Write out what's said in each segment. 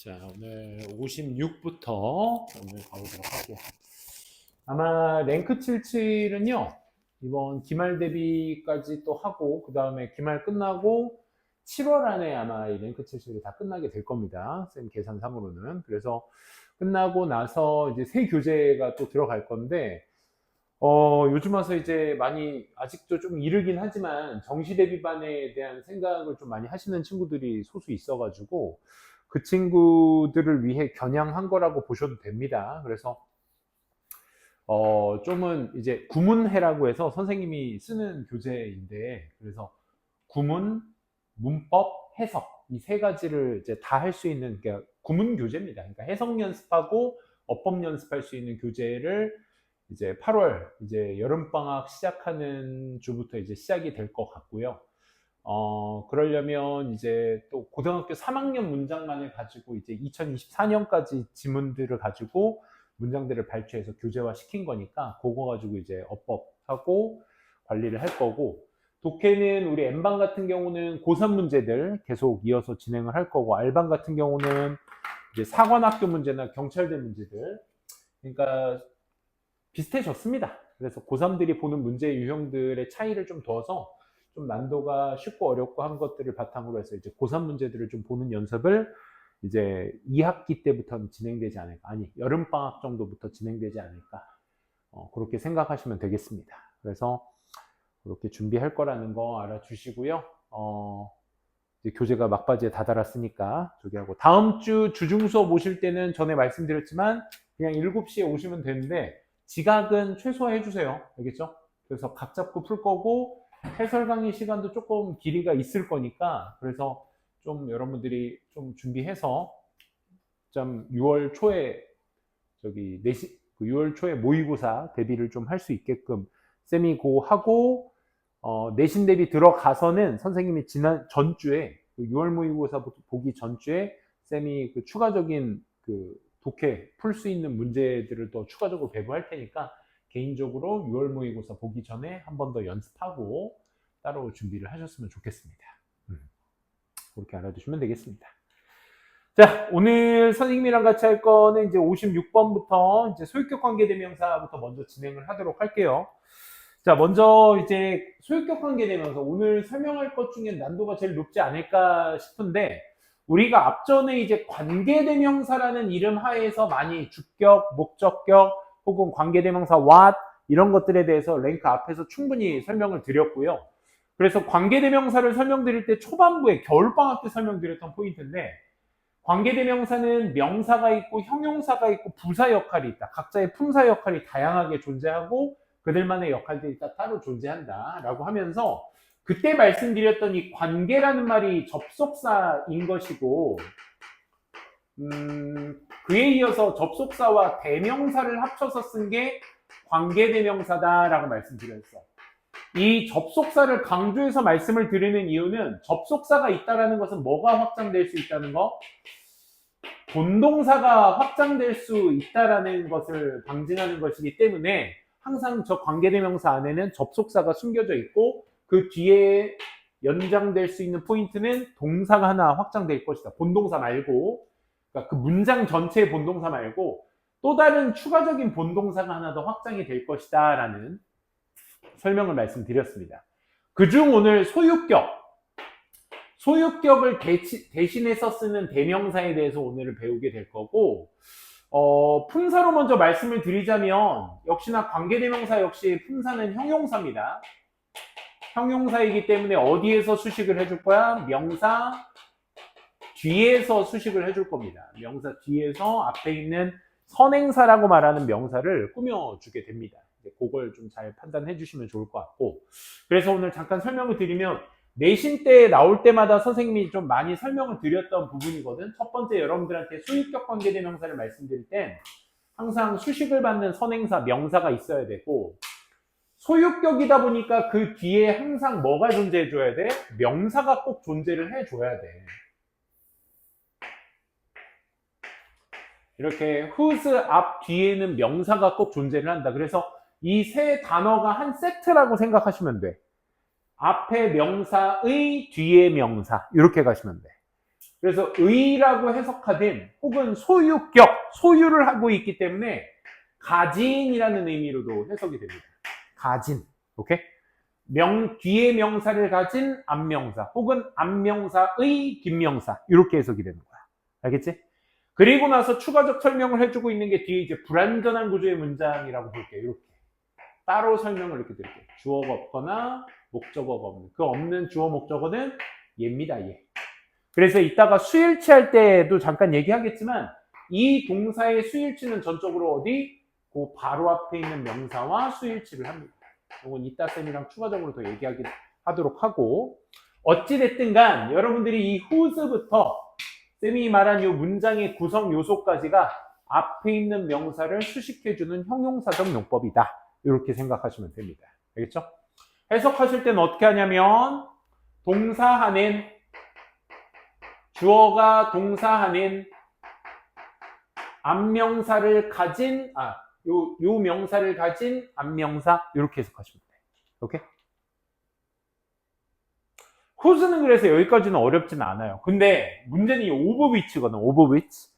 자, 오늘 56부터 오늘 가보도록 할게요. 아마 랭크 77은요, 이번 기말 대비까지 또 하고, 그 다음에 기말 끝나고 7월 안에 아마 이 랭크 77이 다 끝나게 될 겁니다. 쌤 계산상으로는. 그래서 끝나고 나서 이제 새 교재가 또 들어갈 건데, 요즘 와서 이제 많이 아직도 좀 이르긴 하지만 정시 대비반에 대한 생각을 좀 많이 하시는 친구들이 소수 있어가지고 그 친구들을 위해 겨냥한 거라고 보셔도 됩니다. 그래서 좀은 이제 구문해라고 해서 선생님이 쓰는 교재인데, 그래서 구문, 문법, 해석 이 세 가지를 이제 다 할 수 있는 구문 교재입니다. 그러니까 해석 연습하고 어법 연습할 수 있는 교재를 이제 8월 이제 여름방학 시작하는 주부터 이제 시작이 될 것 같고요. 그러려면 이제 또 고등학교 3학년 문장만을 가지고 이제 2024년까지 지문들을 가지고 문장들을 발췌해서 교재화 시킨 거니까 그거 가지고 이제 어법하고 관리를 할 거고, 독해는 우리 N반 같은 경우는 고3 문제들 계속 이어서 진행을 할 거고, R반 같은 경우는 이제 사관학교 문제나 경찰대 문제들, 그러니까 비슷해졌습니다. 그래서 고3들이 보는 문제 유형들의 차이를 좀 둬서 좀 난도가 쉽고 어렵고 한 것들을 바탕으로 해서 이제 고3 문제들을 좀 보는 연습을 이제 2학기 때부터는 진행되지 않을까, 아니 여름방학 정도부터 진행되지 않을까, 그렇게 생각하시면 되겠습니다. 그래서 그렇게 준비할 거라는 거 알아주시고요. 이제 교재가 막바지에 다다랐으니까 저기 하고, 다음 주 주중 수업 오실 때는 전에 말씀드렸지만 그냥 7시에 오시면 되는데 지각은 최소화해 주세요. 알겠죠? 그래서 각 잡고 풀 거고, 해설 강의 시간도 조금 길이가 있을 거니까, 그래서 좀 여러분들이 좀 준비해서 좀 6월 초에 저기 6월 초에 모의고사 대비를 좀 할 수 있게끔 쌤이 고 하고, 내신 대비 들어가서는 선생님이 지난 전주에 6월 모의고사 보기 전주에 쌤이 그 추가적인 그 독해 풀 수 있는 문제들을 더 추가적으로 배부할 테니까 개인적으로 6월 모의고사 보기 전에 한 번 더 연습하고 따로 준비를 하셨으면 좋겠습니다. 그렇게 알아두시면 되겠습니다. 자, 오늘 선생님이랑 같이 할 거는 이제 56번부터 이제 소유격 관계대명사부터 먼저 진행을 하도록 할게요. 자, 먼저 이제 소유격 관계대명사, 오늘 설명할 것 중에 난도가 제일 높지 않을까 싶은데, 우리가 앞전에 이제 관계대명사라는 이름 하에서 많이 주격, 목적격 혹은 관계대명사 what 이런 것들에 대해서 랭크 앞에서 충분히 설명을 드렸고요. 그래서 관계대명사를 설명드릴 때 초반부에 겨울방학 때 설명드렸던 포인트인데, 관계대명사는 명사가 있고 형용사가 있고 부사 역할이 있다. 각자의 품사 역할이 다양하게 존재하고 그들만의 역할들이 따로 존재한다 라고 하면서, 그때 말씀드렸던 이 관계라는 말이 접속사인 것이고, 그에 이어서 접속사와 대명사를 합쳐서 쓴 게 관계대명사다라고 말씀드렸어요. 이 접속사를 강조해서 말씀을 드리는 이유는, 접속사가 있다는 것은 뭐가 확장될 수 있다는 거? 본동사가 확장될 수 있다는 것을 방증하는 것이기 때문에 항상 저 관계대명사 안에는 접속사가 숨겨져 있고, 그 뒤에 연장될 수 있는 포인트는 동사가 하나 확장될 것이다. 본동사 말고, 그러니까 그 문장 전체의 본동사 말고 또 다른 추가적인 본동사가 하나 더 확장이 될 것이다 라는 설명을 말씀드렸습니다. 그중 오늘 소유격을 대신해서 쓰는 대명사에 대해서 오늘 배우게 될 거고, 품사로 먼저 말씀을 드리자면 역시나 관계대명사 역시 품사는 형용사입니다. 형용사이기 때문에 어디에서 수식을 해줄 거야? 명사 뒤에서 수식을 해줄 겁니다. 명사 뒤에서 앞에 있는 선행사라고 말하는 명사를 꾸며주게 됩니다. 그걸 좀 잘 판단해 주시면 좋을 것 같고, 그래서 오늘 잠깐 설명을 드리면, 내신 때 나올 때마다 선생님이 좀 많이 설명을 드렸던 부분이거든. 첫 번째, 여러분들한테 소유격 관계대명사를 말씀드릴 땐 항상 수식을 받는 선행사, 명사가 있어야 되고, 소유격이다 보니까 그 뒤에 항상 뭐가 존재해 줘야 돼? 명사가 꼭 존재를 해 줘야 돼. 이렇게 whose 앞 뒤에는 명사가 꼭 존재를 한다. 그래서 이 세 단어가 한 세트라고 생각하시면 돼. 앞에 명사의 뒤에 명사, 이렇게 가시면 돼. 그래서 의라고 해석하든 혹은 소유격, 소유를 하고 있기 때문에 가진이라는 의미로도 해석이 됩니다. 가진. 오케이? 뒤에 명사를 가진 앞명사 혹은 앞명사의 뒷명사 이렇게 해석이 되는 거야. 알겠지? 그리고 나서 추가적 설명을 해주고 있는 게 뒤에 이제 불완전한 구조의 문장이라고 볼게요. 이렇게 따로 설명을 이렇게 드릴게요. 주어가 없거나 목적어가 없는, 그 없는 주어 목적어는 얘입니다. 얘. 그래서 이따가 수일치 할 때도 잠깐 얘기하겠지만 이 동사의 수일치는 전적으로 어디? 그 바로 앞에 있는 명사와 수일치를 합니다. 이건 이따 쌤이랑 추가적으로 더 얘기하도록 하고, 어찌됐든 간 여러분들이 이 whose부터 쌤이 말한 이 문장의 구성 요소까지가 앞에 있는 명사를 수식해주는 형용사적 용법이다. 이렇게 생각하시면 됩니다. 알겠죠? 해석하실 때는 어떻게 하냐면 동사하는, 주어가 동사하는 앞명사를 가진, 요 명사를 가진 앞명사 이렇게 해석하시면 돼요. 오케이? whose는 그래서 여기까지는 어렵지는 않아요. 근데 문제는 이 over which거든. over which.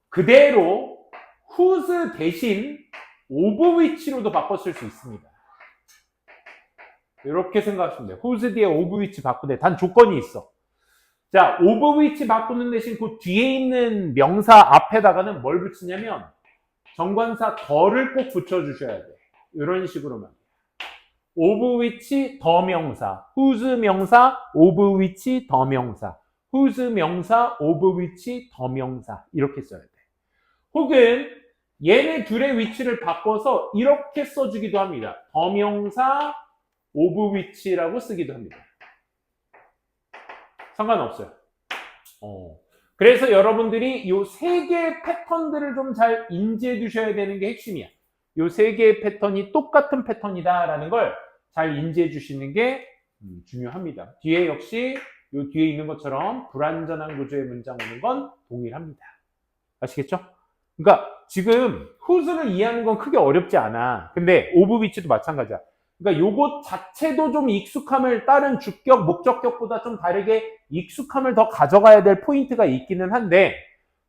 그대로 whose 대신 over which로도 바꿔 쓸 수 있습니다. 이렇게 생각하시면 돼요. whose 뒤에 over which 바꾸되 단 조건이 있어. 자, over which 바꾸는 대신 그 뒤에 있는 명사 앞에다가는 뭘 붙이냐면 정관사 더를 꼭 붙여주셔야 돼. 이런 식으로만. of which 더 명사, whose 명사, of which 더 명사, whose 명사, of which 더 명사 이렇게 써야 돼. 혹은 얘네 둘의 위치를 바꿔서 이렇게 써주기도 합니다. 더 명사, of which라고 쓰기도 합니다. 상관없어요. 그래서 여러분들이 이 세 개의 패턴들을 좀 잘 인지해 두셔야 되는 게 핵심이야. 이 세 개의 패턴이 똑같은 패턴이다라는 걸 잘 인지해 주시는 게 중요합니다. 뒤에 역시 이 뒤에 있는 것처럼 불완전한 구조의 문장 오는 건 동일합니다. 아시겠죠? 그러니까 지금 whose를 이해하는 건 크게 어렵지 않아. 근데 of which도 마찬가지야. 그러니까 요것 자체도 좀 익숙함을, 다른 주격, 목적격보다 좀 다르게 익숙함을 더 가져가야 될 포인트가 있기는 한데,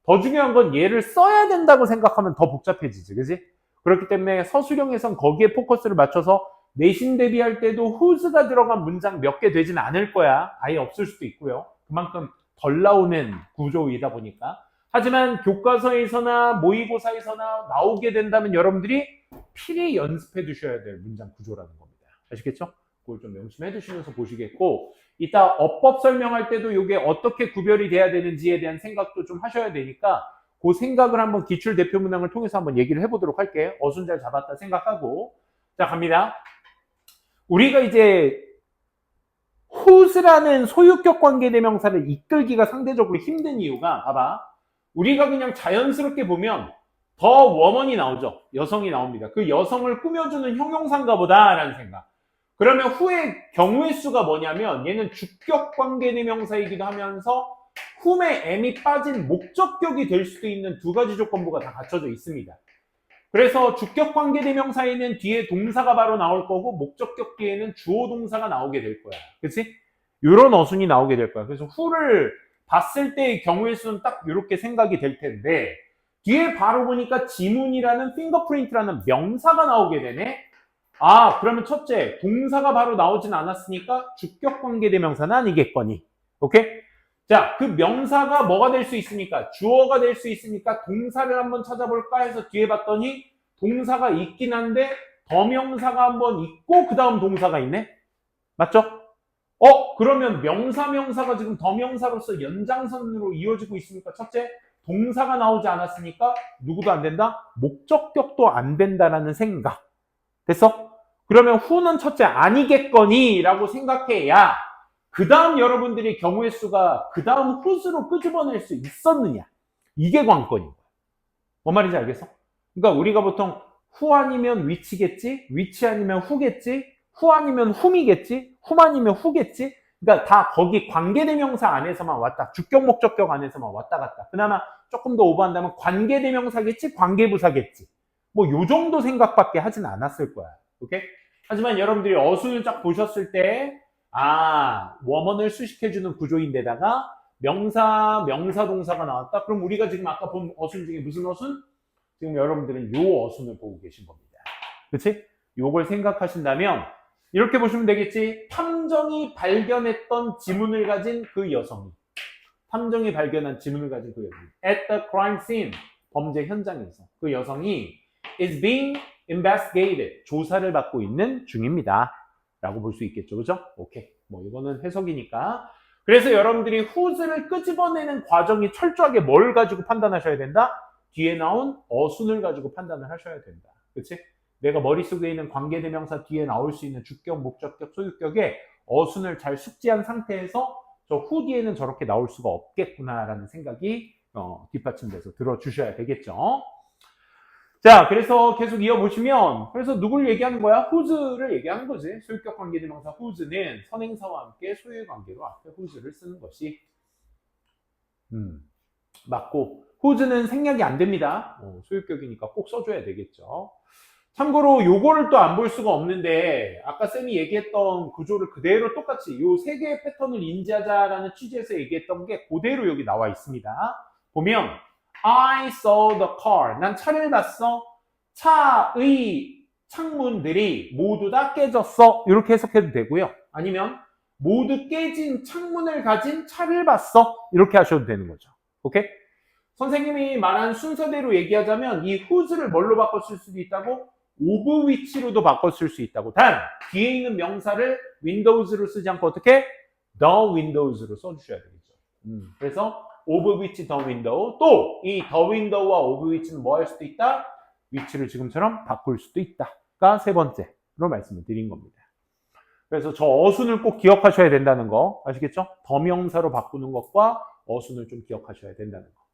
더 중요한 건 얘를 써야 된다고 생각하면 더 복잡해지지, 그지? 그렇기 때문에 서술형에선 거기에 포커스를 맞춰서 내신 대비할 때도 whose가 들어간 문장 몇 개 되진 않을 거야. 아예 없을 수도 있고요. 그만큼 덜 나오는 구조이다 보니까. 하지만 교과서에서나 모의고사에서나 나오게 된다면 여러분들이 필히 연습해 두셔야 될 문장 구조라는 겁니다. 아시겠죠? 그걸 좀 명심해 두시면서 보시겠고, 이따 어법 설명할 때도 이게 어떻게 구별이 돼야 되는지에 대한 생각도 좀 하셔야 되니까 그 생각을 한번 기출 대표 문항을 통해서 한번 얘기를 해보도록 할게요. 어순 잘 잡았다 생각하고. 자, 갑니다. 우리가 이제 whose라는 소유격 관계대명사를 이끌기가 상대적으로 힘든 이유가, 봐봐. 우리가 그냥 자연스럽게 보면 더 워먼이 나오죠. 여성이 나옵니다. 그 여성을 꾸며주는 형용사인가 보다라는 생각. 그러면 who의 경우의 수가 뭐냐면 얘는 주격 관계대명사이기도 하면서 whom의 m이 빠진 목적격이 될 수도 있는 두 가지 조건부가 다 갖춰져 있습니다. 그래서 주격 관계대명사에는 뒤에 동사가 바로 나올 거고 목적격 뒤에는 주어 동사가 나오게 될 거야. 그치? 이런 어순이 나오게 될 거야. 그래서 who를 봤을 때의 경우의 수는 딱 이렇게 생각이 될 텐데 뒤에 바로 보니까 지문이라는 핑거프린트라는 명사가 나오게 되네. 그러면 첫째, 동사가 바로 나오진 않았으니까 주격 관계대명사는 아니겠거니. 오케이? 자, 그 명사가 뭐가 될 수 있습니까? 주어가 될 수 있으니까 동사를 한번 찾아볼까 해서 뒤에 봤더니 동사가 있긴 한데 더 명사가 한번 있고 그 다음 동사가 있네? 맞죠? 그러면 명사가 지금 더 명사로서 연장선으로 이어지고 있으니까 첫째, 동사가 나오지 않았으니까 누구도 안 된다? 목적격도 안 된다라는 생각. 됐어? 그러면 who는 첫째 아니겠거니 라고 생각해야 그 다음 여러분들이 경우의 수가 그 다음 whose로 끄집어낼 수 있었느냐. 이게 관건인 거야. 뭔 말인지 알겠어? 그러니까 우리가 보통 who 아니면 which겠지, which 아니면 who겠지, who 아니면 whom이겠지, whom 아니면 who겠지. 그러니까 다 거기 관계대명사 안에서만 왔다. 주격 목적격 안에서만 왔다 갔다. 그나마 조금 더 오버한다면 관계대명사겠지, 관계부사겠지. 뭐 요 정도 생각밖에 하진 않았을 거야. 오케이? 하지만 여러분들이 어순을 쫙 보셨을 때 woman을 수식해주는 구조인데다가 명사, 명사 동사가 나왔다. 그럼 우리가 지금 아까 본 어순 중에 무슨 어순? 지금 여러분들은 요 어순을 보고 계신 겁니다. 그치? 요걸 생각하신다면 이렇게 보시면 되겠지. 탐정이 발견했던 지문을 가진 그 여성이, 탐정이 발견한 지문을 가진 그 여성이 at the crime scene, 범죄 현장에서 그 여성이 is being investigated, 조사를 받고 있는 중입니다 라고 볼 수 있겠죠. 그죠? 오케이. 뭐 이거는 해석이니까. 그래서 여러분들이 whose를 끄집어내는 과정이 철저하게 뭘 가지고 판단하셔야 된다? 뒤에 나온 어순을 가지고 판단을 하셔야 된다. 그치? 내가 머릿속에 있는 관계대명사 뒤에 나올 수 있는 주격, 목적격, 소유격에 어순을 잘 숙지한 상태에서 저 who 뒤에는 저렇게 나올 수가 없겠구나라는 생각이 뒷받침돼서 들어주셔야 되겠죠. 자, 그래서 계속 이어보시면, 그래서 누굴 얘기하는 거야? whose를 얘기하는 거지. 소유격 관계대명사 whose는 선행사와 함께 소유의 관계로 앞에 whose를 쓰는 것이 맞고, whose는 생략이 안 됩니다. 소유격이니까 꼭 써줘야 되겠죠. 참고로 요거를 또 안 볼 수가 없는데 아까 쌤이 얘기했던 구조를 그대로 똑같이 요 세 개의 패턴을 인지하자라는 취지에서 얘기했던 게 그대로 여기 나와 있습니다. 보면 I saw the car. 난 차를 봤어. 차의 창문들이 모두 다 깨졌어. 이렇게 해석해도 되고요. 아니면 모두 깨진 창문을 가진 차를 봤어. 이렇게 하셔도 되는 거죠. 오케이? 선생님이 말한 순서대로 얘기하자면 이 whose를 뭘로 바꿔 쓸 수도 있다고? of which로도 바꿔 쓸 수 있다고. 단 뒤에 있는 명사를 windows로 쓰지 않고 어떻게? the windows로 써주셔야 되겠죠. 그래서 of which the window. 또 이 the window와 of which는 뭐 할 수도 있다? which를 지금처럼 바꿀 수도 있다가 세 번째로 말씀을 드린 겁니다. 그래서 저 어순을 꼭 기억하셔야 된다는 거 아시겠죠? 더 명사로 바꾸는 것과 어순을 좀 기억하셔야 된다는 거.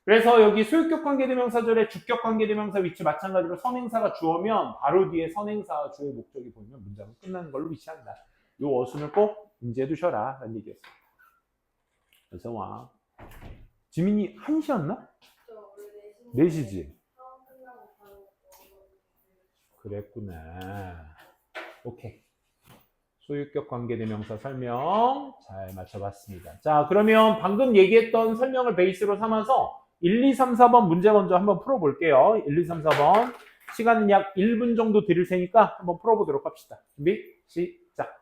그래서 여기 소유격 관계대명사절에 주격 관계대명사 위치 마찬가지로 선행사가 주어면 바로 뒤에 선행사와 주의 목적이 보이면 문장은 끝나는 걸로 위치한다. 이 어순을 꼭 인지해 두셔라 라는 얘기였습니다. 그래서 와 지민이 1시였나? 4시지? 그랬구나. 오케이. 소유격 관계대명사 설명 잘 맞춰봤습니다. 자, 그러면 방금 얘기했던 설명을 베이스로 삼아서 1, 2, 3, 4번 문제 먼저 한번 풀어볼게요. 1, 2, 3, 4번. 시간은 약 1분 정도 드릴 테니까 한번 풀어보도록 합시다. 준비, 시작.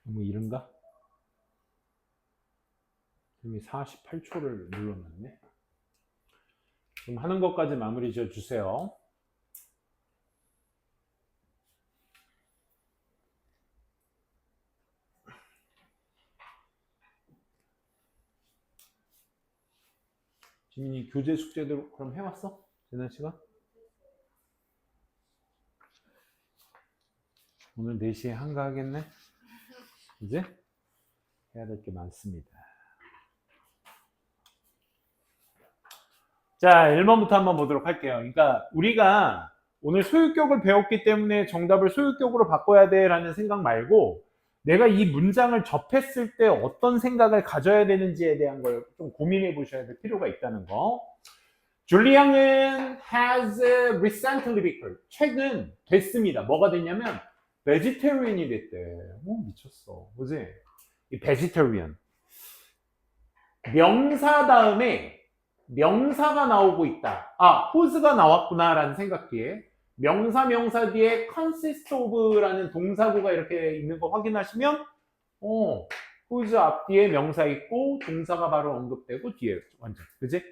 너무 이른가? 이미 48초를 눌러놨네. 지금 하는 것까지 마무리 지어 주세요. 지민이 교재 숙제대로 그럼 해왔어? 지난 시간? 오늘 4시에 한가하겠네? 이제? 해야 될 게 많습니다. 자, 1번부터 한번 보도록 할게요. 그러니까 우리가 오늘 소유격을 배웠기 때문에 정답을 소유격으로 바꿔야 돼 라는 생각 말고 내가 이 문장을 접했을 때 어떤 생각을 가져야 되는지에 대한 걸 좀 고민해 보셔야 될 필요가 있다는 거. 줄리 양은 has recently become, 최근 됐습니다. 뭐가 됐냐면 vegetarian이 됐대. 미쳤어. 그지? 이 vegetarian. 명사 다음에 명사가 나오고 있다. whose가 나왔구나 라는 생각 뒤에 명사 뒤에 consist of라는 동사구가 이렇게 있는 거 확인하시면 whose 앞뒤에 명사 있고 동사가 바로 언급되고 뒤에 완전. 그지?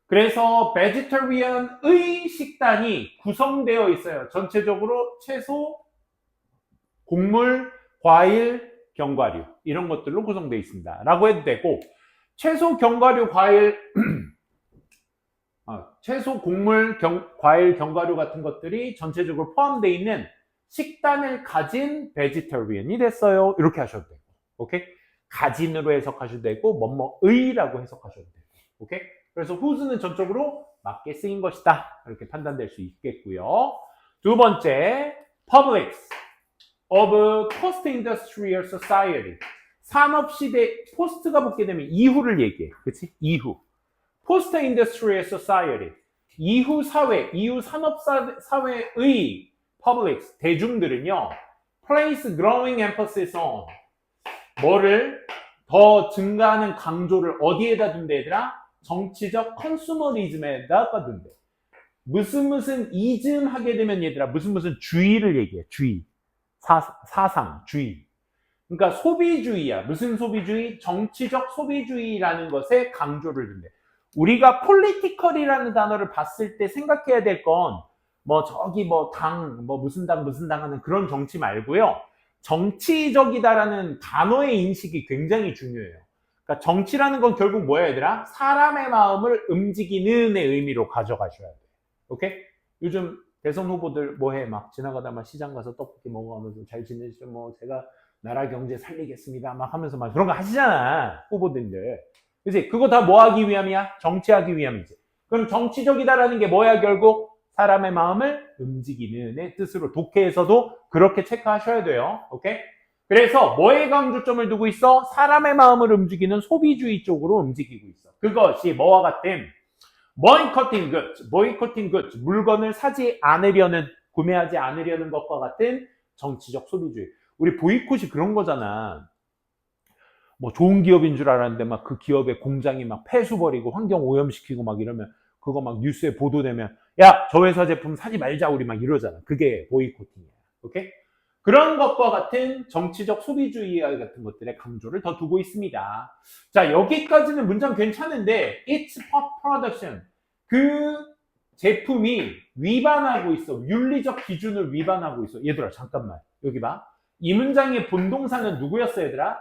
그래서 vegetarian의 식단이 구성되어 있어요. 전체적으로 채소, 곡물, 과일, 견과류 이런 것들로 구성되어 있습니다. 라고 해도 되고 채소, 견과류, 과일 채소, 곡물, 과일, 견과류 같은 것들이 전체적으로 포함되어 있는 식단을 가진 베지터리언이 됐어요. 이렇게 하셔도 되고, 오케이? 가진으로 해석하셔도 되고, 뭐뭐의라고 해석하셔도 되고, 오케이? 그래서 whose는 전적으로 맞게 쓰인 것이다. 이렇게 판단될 수 있겠고요. 두 번째, publics of post-industrial society. 산업시대, 포스트가 붙게 되면 이후를 얘기해. 그치? 이후. 포스트-인더스트리얼 소사이어티. 이후 사회, 이후 산업사회의 publics, 대중들은요, place growing emphasis on. 뭐를 더 증가하는 강조를 어디에다 둔대, 얘들아? 정치적 컨슈머리즘에다가 둔대. 무슨 이즘 하게 되면 얘들아, 무슨 주의를 얘기해. 주의. 사상, 주의. 그러니까 소비주의야. 무슨 소비주의? 정치적 소비주의라는 것에 강조를 둔대. 우리가 폴리티컬이라는 단어를 봤을 때 생각해야 될 건 뭐 저기 뭐 당, 뭐 무슨 당 하는 그런 정치 말고요. 정치적이다라는 단어의 인식이 굉장히 중요해요. 그러니까 정치라는 건 결국 뭐야, 얘들아? 사람의 마음을 움직이는의 의미로 가져가셔야 돼요. 오케이? 요즘 대선 후보들 뭐해? 막 지나가다 막 시장 가서 떡볶이 먹어가면서 잘 지내시죠? 뭐 제가 나라 경제 살리겠습니다. 막 하면서 막 그런 거 하시잖아. 후보들인데. 그치? 그거 다 뭐 하기 위함이야? 정치하기 위함이지. 그럼 정치적이다라는 게 뭐야, 결국? 사람의 마음을 움직이는의 뜻으로 독해에서도 그렇게 체크하셔야 돼요. 오케이? 그래서 뭐에 강조점을 두고 있어? 사람의 마음을 움직이는 소비주의 쪽으로 움직이고 있어. 그것이 뭐와 같은 boycotting goods, 물건을 사지 않으려는, 구매하지 않으려는 것과 같은 정치적 소비주의. 우리 보이콧이 그런 거잖아. 뭐 좋은 기업인 줄 알았는데 막 그 기업의 공장이 막 폐수 버리고 환경 오염시키고 막 이러면 그거 막 뉴스에 보도되면 야, 저 회사 제품 사지 말자 우리 막 이러잖아. 그게 보이콧팅이야. 오케이? 그런 것과 같은 정치적 소비주의 같은 것들의 강조를 더 두고 있습니다. 자, 여기까지는 문장 괜찮은데 it's production. 그 제품이 위반하고 있어. 윤리적 기준을 위반하고 있어. 얘들아, 잠깐만. 여기 봐. 이 문장의 본동사는 누구였어, 얘들아?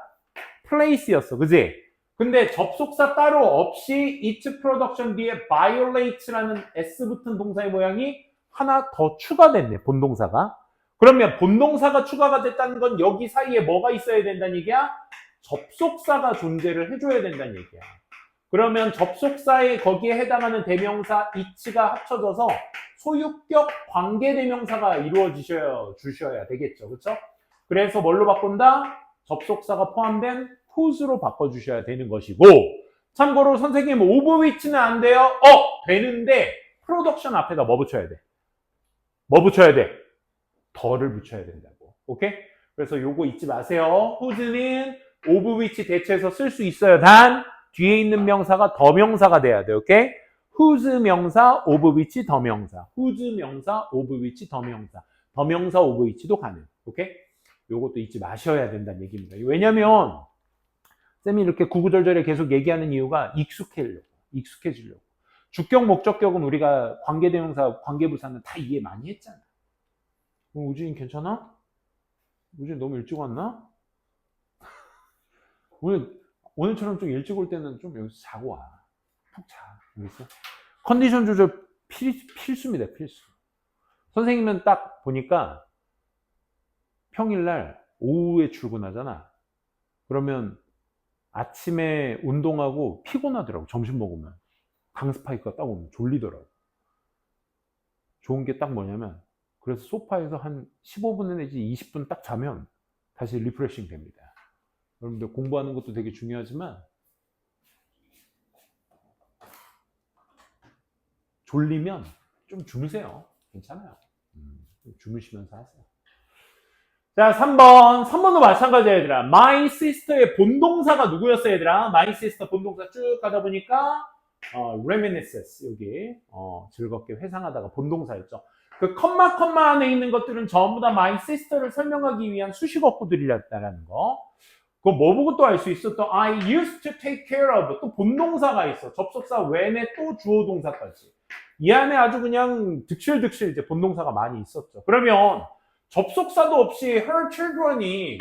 place였어. 그지? 근데 접속사 따로 없이 its production 뒤에 violate라는 s 붙은 동사의 모양이 하나 더 추가됐네. 본동사가. 그러면 본동사가 추가가 됐다는 건 여기 사이에 뭐가 있어야 된다는 얘기야? 접속사가 존재를 해줘야 된다는 얘기야. 그러면 접속사에 거기에 해당하는 대명사 it가 합쳐져서 소유격 관계대명사가 주셔야 되겠죠. 그렇죠? 그래서 뭘로 바꾼다? 접속사가 포함된 whose로 바꿔주셔야 되는 것이고, 참고로 선생님 of which는 안 돼요? 되는데 production 앞에다 뭐 붙여야 돼? 뭐 붙여야 돼? 더를 붙여야 된다고. 오케이? 그래서 요거 잊지 마세요. whose는 of which 대체해서 쓸 수 있어요. 단 뒤에 있는 명사가 더 명사가 돼야 돼. 오케이? whose 명사, of which 더 명사. whose 명사, of which 더 명사. 더 명사, of which도 가능. 오케이? 요것도 잊지 마셔야 된다는 얘기입니다. 왜냐면 쌤이 이렇게 구구절절에 계속 얘기하는 이유가 익숙해지려고. 주격, 목적격은 우리가 관계대명사, 관계부사는 다 이해 많이 했잖아. 우진이 괜찮아? 우진 너무 일찍 왔나? 오늘처럼 좀 일찍 올 때는 좀 여기서 자고 와. 푹 자. 알겠어? 컨디션 조절 필수입니다. 필수. 선생님은 딱 보니까 평일날 오후에 출근하잖아. 그러면 아침에 운동하고 피곤하더라고. 점심 먹으면. 강스파이크가 딱 오면 졸리더라고. 좋은 게 딱 뭐냐면 그래서 소파에서 한 15분 내지 20분 딱 자면 다시 리프레싱 됩니다. 여러분들 공부하는 것도 되게 중요하지만 졸리면 좀 주무세요. 괜찮아요. 주무시면서 하세요. 자, 3번도 마찬가지야, 얘들아. My sister의 본동사가 누구였어, 얘들아? My sister 본동사 쭉 가다 보니까 reminiscence, 여기 즐겁게 회상하다가 본동사였죠. 그 컴마 안에 있는 것들은 전부 다 my sister를 설명하기 위한 수식어구들이었다라는 거. 그거 뭐 보고 또 알 수 있어? 또 I used to take care of. 또 본동사가 있어. 접속사 when에 또 주어 동사까지. 이 안에 아주 그냥 득실득실 이제 본동사가 많이 있었죠. 그러면 접속사도 없이 her children이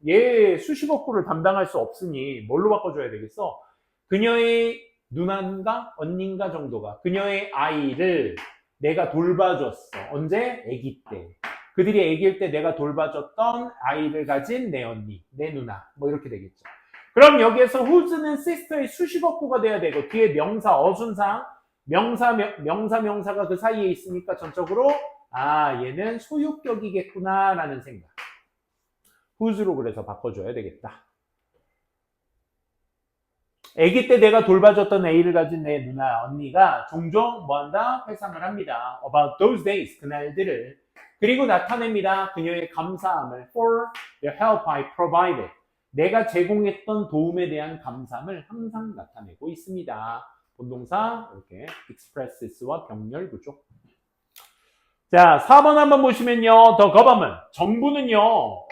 얘 수식어구를 담당할 수 없으니 뭘로 바꿔줘야 되겠어? 그녀의 누나인가 언니인가 정도가 그녀의 아이를 내가 돌봐줬어. 언제? 아기 때. 그들이 아기일 때 내가 돌봐줬던 아이를 가진 내 언니, 내 누나 뭐 이렇게 되겠죠. 그럼 여기에서 whose는 sister의 수식어구가 돼야 되고 뒤에 명사 어순상 명사가 그 사이에 있으니까 전적으로 얘는 소유격이겠구나 라는 생각. whose로 그래서 바꿔줘야 되겠다. 아기 때 내가 돌봐줬던 A를 가진 내 누나, 언니가 종종 뭐한다? 회상을 합니다. About those days, 그날들을. 그리고 나타냅니다. 그녀의 감사함을 for the help I provided. 내가 제공했던 도움에 대한 감사함을 항상 나타내고 있습니다. 본동사 이렇게 expresses와 병렬 구조. 자, 4번 한번 보시면요. The government, 정부는요.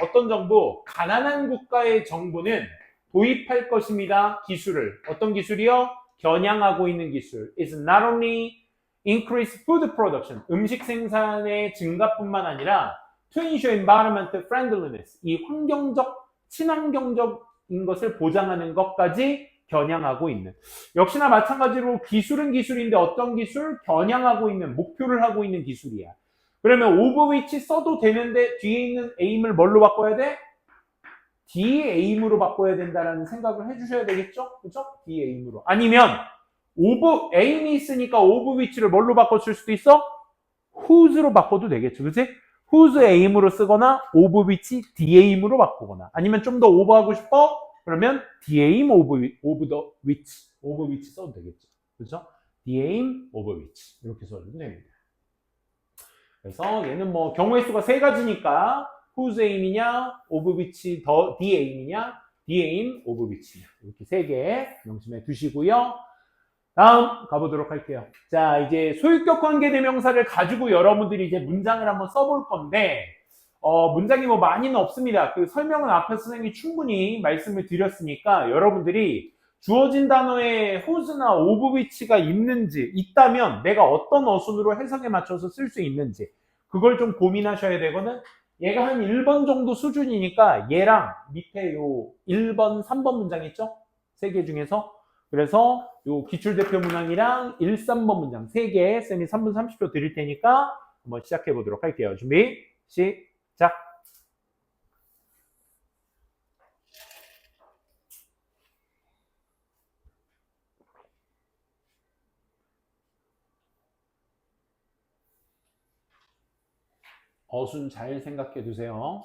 어떤 정부? 가난한 국가의 정부는 도입할 것입니다. 기술을. 어떤 기술이요? 겨냥하고 있는 기술. is not only increase food production, 음식 생산의 증가뿐만 아니라 to ensure environmental friendliness, 이 환경적, 친환경적인 것을 보장하는 것까지 겨냥하고 있는. 역시나 마찬가지로 기술은 기술인데 어떤 기술? 겨냥하고 있는, 목표를 하고 있는 기술이야. 그러면 over which 써도 되는데 뒤에 있는 aim을 뭘로 바꿔야 돼? D의 aim으로 바꿔야 된다는 생각을 해주셔야 되겠죠? 그죠? D의 aim으로. 아니면 over aim이 있으니까 over which를 뭘로 바꿔줄 수도 있어? whose로 바꿔도 되겠죠. 그치? whose aim으로 쓰거나 over which D aim으로 바꾸거나 아니면 좀 더 오버하고 싶어? 그러면 D aim over the which over which 써도 되겠죠. 그죠? D aim over which 이렇게 써도 됩니다. 그래서 얘는 뭐 경우의 수가 세 가지니까 whose aim이냐, over which 더 D aim이냐, D aim, over which냐 이렇게 세 개 명심해 두시고요. 다음 가보도록 할게요. 자, 이제 소유격 관계대명사를 가지고 여러분들이 이제 문장을 한번 써볼 건데 문장이 뭐 많이는 없습니다. 그 설명은 앞에 선생님이 충분히 말씀을 드렸으니까 여러분들이 주어진 단어에 whose나 of which가 있다면 내가 어떤 어순으로 해석에 맞춰서 쓸 수 있는지 그걸 좀 고민하셔야 되거든. 얘가 한 1번 정도 수준이니까 얘랑 밑에 요 1번, 3번 문장 있죠? 세 개 중에서. 그래서 요 기출대표 문항이랑 1, 3번 문장 3개 쌤이 3분 30초 드릴 테니까 한번 시작해 보도록 할게요. 준비, 시작! 어순 잘 생각해 두세요.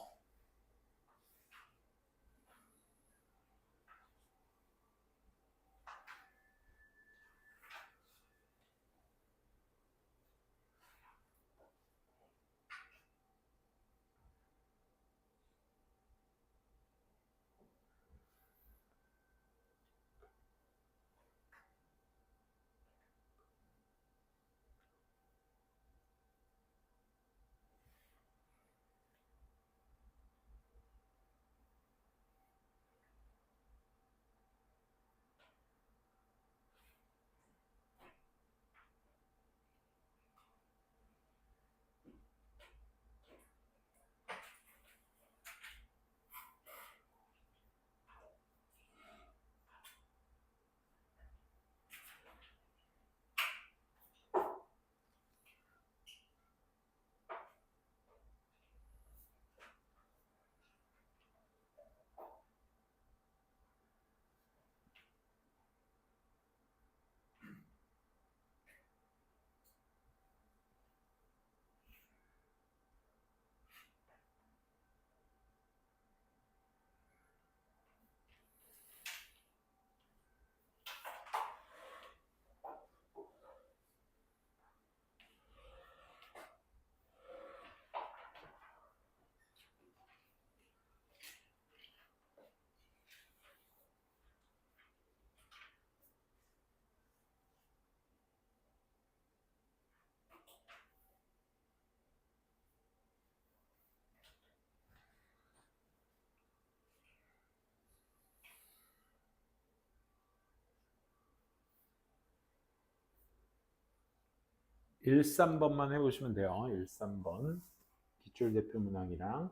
13번만 해보시면 돼요. 13번 기출대표 문항이랑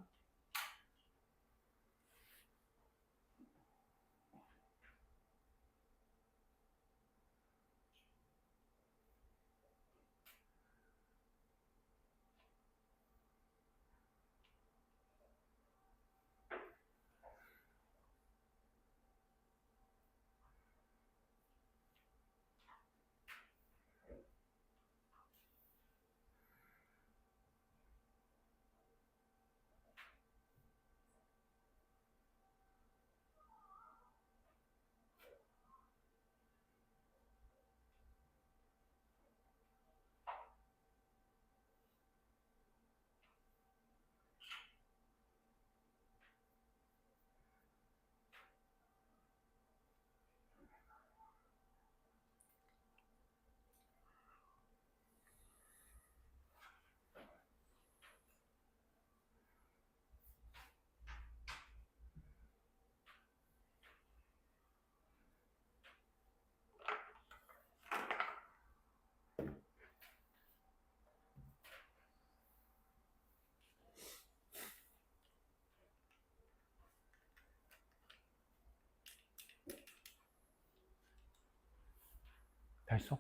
다 했어?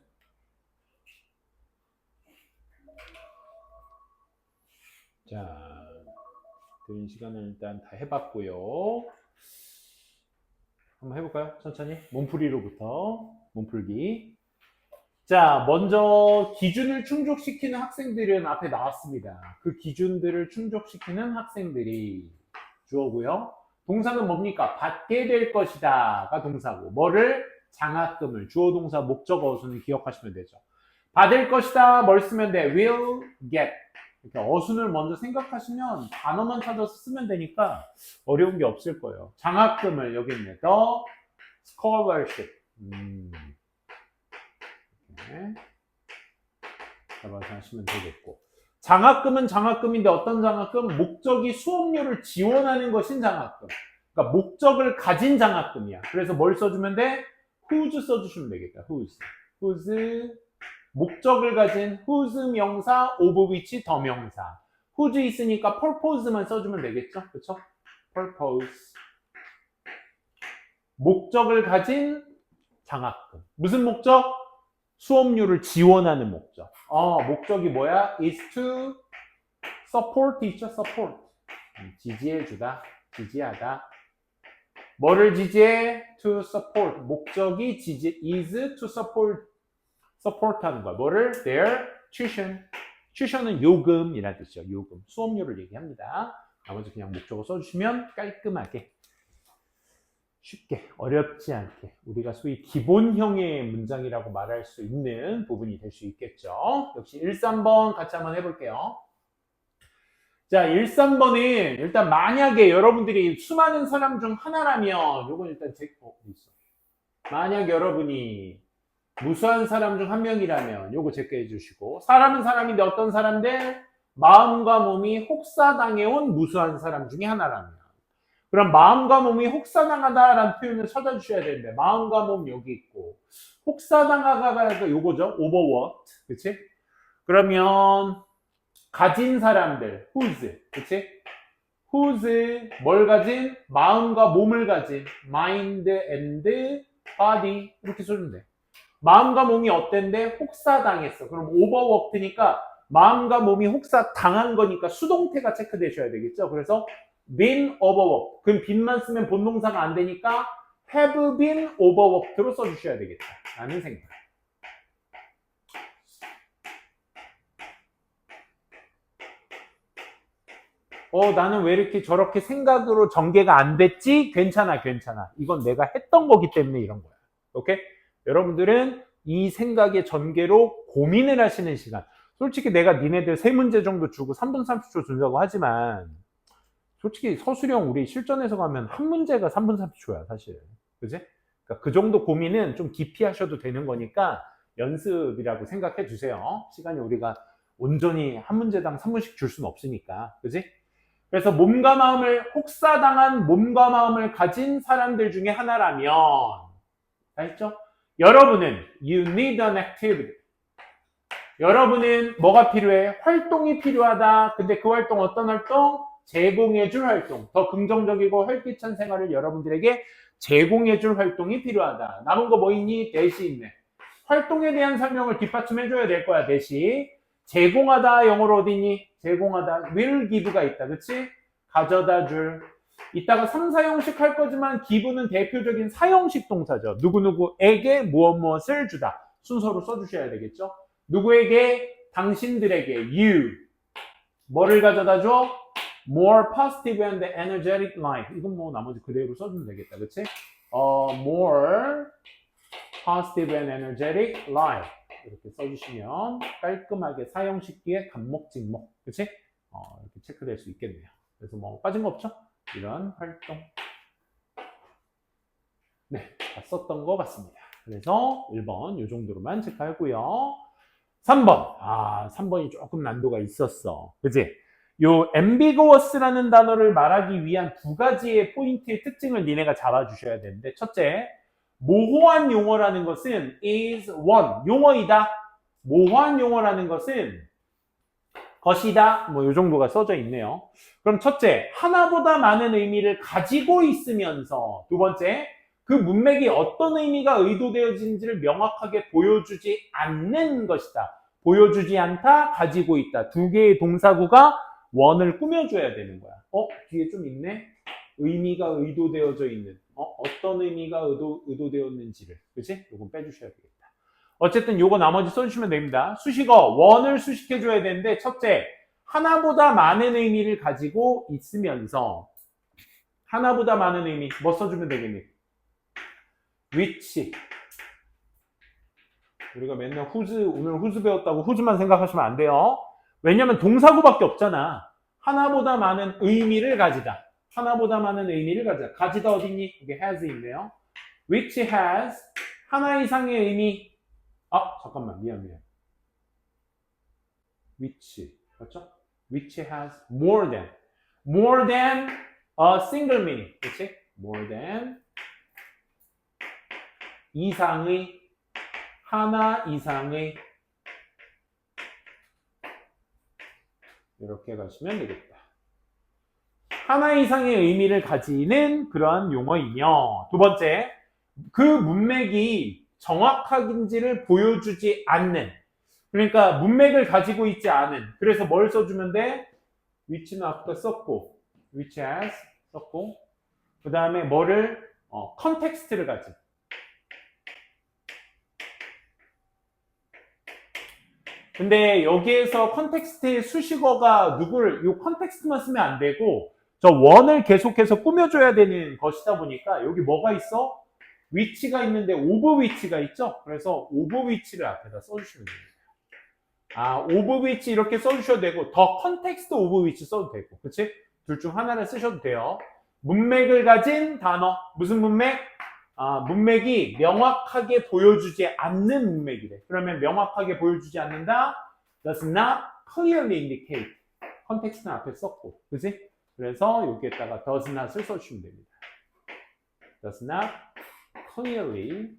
자, 드린 시간을 일단 다 해봤고요. 한번 해볼까요? 천천히 몸풀이로부터 몸풀기. 자, 먼저 기준을 충족시키는 학생들은 앞에 나왔습니다. 그 기준들을 충족시키는 학생들이 주어고요. 동사는 뭡니까? 받게 될 것이다가 동사고, 뭐를? 장학금을. 주어 동사 목적 어순을 기억하시면 되죠. 받을 것이다 뭘 쓰면 돼? will get. 이렇게 어순을 먼저 생각하시면 단어만 찾아서 쓰면 되니까 어려운 게 없을 거예요. 장학금을 여기 있네. The scholarship. 이렇게 잡아서 하시면 되겠고. 장학금은 장학금인데 어떤 장학금? 목적이 수업료를 지원하는 것인 장학금. 그러니까 목적을 가진 장학금이야. 그래서 뭘 써주면 돼? whose 써주시면 되겠다. whose 목적을 가진 whose 명사, of which 더 명사. whose 있으니까 purpose만 써주면 되겠죠? 그렇죠? purpose. 목적을 가진 장학금. 무슨 목적? 수업료를 지원하는 목적. 목적이 뭐야? is to support 있죠? support. 지지해주다, 지지하다. 뭐를 지지해? to support. 목적이 is to support 하는 거야. 뭐를? their tuition. tuition은 요금이라는 뜻이죠. 요금. 수업료를 얘기합니다. 나머지 그냥 목적어 써주시면 깔끔하게 쉽게 어렵지 않게 우리가 소위 기본형의 문장이라고 말할 수 있는 부분이 될 수 있겠죠. 역시 1, 3번 같이 한번 해볼게요. 자, 1, 3번은 일단 만약에 여러분들이 수많은 사람 중 하나라면 요건 일단 있어. 만약 여러분이 무수한 사람 중 한 명이라면 요거 체크해 주시고, 사람은 사람인데 어떤 사람들? 마음과 몸이 혹사당해온 무수한 사람 중에 하나라면, 그럼 마음과 몸이 혹사당하다라는 표현을 찾아주셔야 되는데, 마음과 몸 여기 있고 혹사당하다가 요거죠. overworked. 그치? 그러면 가진 사람들 whose. 그치? whose 뭘 가진? 마음과 몸을 가진 mind and body. 이렇게 써주면 돼. 마음과 몸이 어땠는데? 혹사당했어. 그럼 overworked니까 마음과 몸이 혹사당한 거니까 수동태가 체크되셔야 되겠죠. 그래서 been overworked. 그럼 bean만 쓰면 본동사가 안 되니까 have been overworked로 써주셔야 되겠다 라는 생각. 나는 왜 이렇게 저렇게 생각으로 전개가 안 됐지? 괜찮아. 이건 내가 했던 거기 때문에 이런 거야. 오케이? 여러분들은 이 생각의 전개로 고민을 하시는 시간. 솔직히 내가 니네들 3문제 정도 주고 3분 30초 준다고 하지만 솔직히 서술형 우리 실전에서 가면 한 문제가 3분 30초야 사실. 그지? 그러니까 그 정도 고민은 좀 깊이 하셔도 되는 거니까 연습이라고 생각해 주세요. 시간이 우리가 온전히 한 문제당 3분씩 줄 수는 없으니까. 그지? 그래서 몸과 마음을 혹사당한 몸과 마음을 가진 사람들 중에 하나라면, 알죠? 여러분은 you need an activity. 여러분은 뭐가 필요해? 활동이 필요하다. 근데 그 활동 어떤 활동? 제공해줄 활동. 더 긍정적이고 활기찬 생활을 여러분들에게 제공해줄 활동이 필요하다. 남은 거 뭐 있니? 대시 있네. 활동에 대한 설명을 뒷받침해줘야 될 거야. 대시. 제공하다 영어로 어디니? 제공하다. will give가 있다. 그치? 가져다 줄. 이따가 3, 4형식 할 거지만 give는 대표적인 4형식 동사죠. 누구누구에게 무엇무엇을 주다. 순서로 써주셔야 되겠죠? 누구에게? 당신들에게. you. 뭐를 가져다 줘? more positive and energetic life. 이건 뭐 나머지 그대로 써주면 되겠다. 그치? more positive and energetic life. 이렇게 써주시면 깔끔하게 사형식 뒤에 간목, 진목. 그치? 이렇게 체크될 수 있겠네요. 그래서 뭐 빠진 거 없죠? 이런 활동. 네, 다 썼던 것 같습니다. 그래서 1번 이 정도로만 체크하고요. 3번. 3번이 조금 난도가 있었어. 그치? 요 ambiguous라는 단어를 말하기 위한 두 가지의 포인트의 특징을 니네가 잡아주셔야 되는데, 첫째, 모호한 용어라는 것은 is one, 용어이다. 모호한 용어라는 것은 것이다. 뭐 요 정도가 써져 있네요. 그럼 첫째, 하나보다 많은 의미를 가지고 있으면서, 두 번째, 그 문맥이 어떤 의미가 의도되어진지를 명확하게 보여주지 않는 것이다. 보여주지 않다, 가지고 있다. 두 개의 동사구가 원을 꾸며줘야 되는 거야. 뒤에 좀 있네? 의미가 의도되어져 있는. 어떤 의미가 의도되었는지를. 그치? 요건 빼주셔야 되겠다. 어쨌든 요거 나머지 써주시면 됩니다. 수식어, 원을 수식해줘야 되는데, 첫째, 하나보다 많은 의미를 가지고 있으면서, 하나보다 많은 의미, 뭐 써주면 되겠니? which. 우리가 맨날 오늘 whose 배웠다고 whose만 생각하시면 안 돼요. 왜냐면 동사구밖에 없잖아. 하나보다 많은 의미를 가지다. 하나보다 많은 의미를 가지다. 가지다 어디니? 이게 has 있네요. which has 하나 이상의 의미. 잠깐만. 미안. which. 맞죠? which has more than. more than a single meaning. 그치? more than 이상의, 하나 이상의, 이렇게 가시면 되겠다. 하나 이상의 의미를 가지는 그러한 용어이며, 두 번째, 그 문맥이 정확한지를 보여주지 않는, 그러니까 문맥을 가지고 있지 않은, 그래서 뭘 써주면 돼? which는 아까 썼고, which has 썼고, 그 다음에 뭐를? 컨텍스트를 가진. 근데 여기에서 컨텍스트의 수식어가 요 컨텍스트만 쓰면 안 되고, 저 원을 계속해서 꾸며줘야 되는 것이다 보니까, 여기 뭐가 있어? 위치가 있는데, 오브 위치가 있죠? 그래서 오브 위치를 앞에다 써주시면 됩니다. 오브 위치 이렇게 써주셔도 되고, 더 컨텍스트 오브 위치 써도 되고, 그치? 둘 중 하나를 쓰셔도 돼요. 문맥을 가진 단어. 무슨 문맥? 문맥이 명확하게 보여주지 않는 문맥이래. 그러면 명확하게 보여주지 않는다. does not clearly indicate. 컨텍스트는 앞에 썼고, 그치? 그래서 여기에다가 does not을 써주시면 됩니다. does not clearly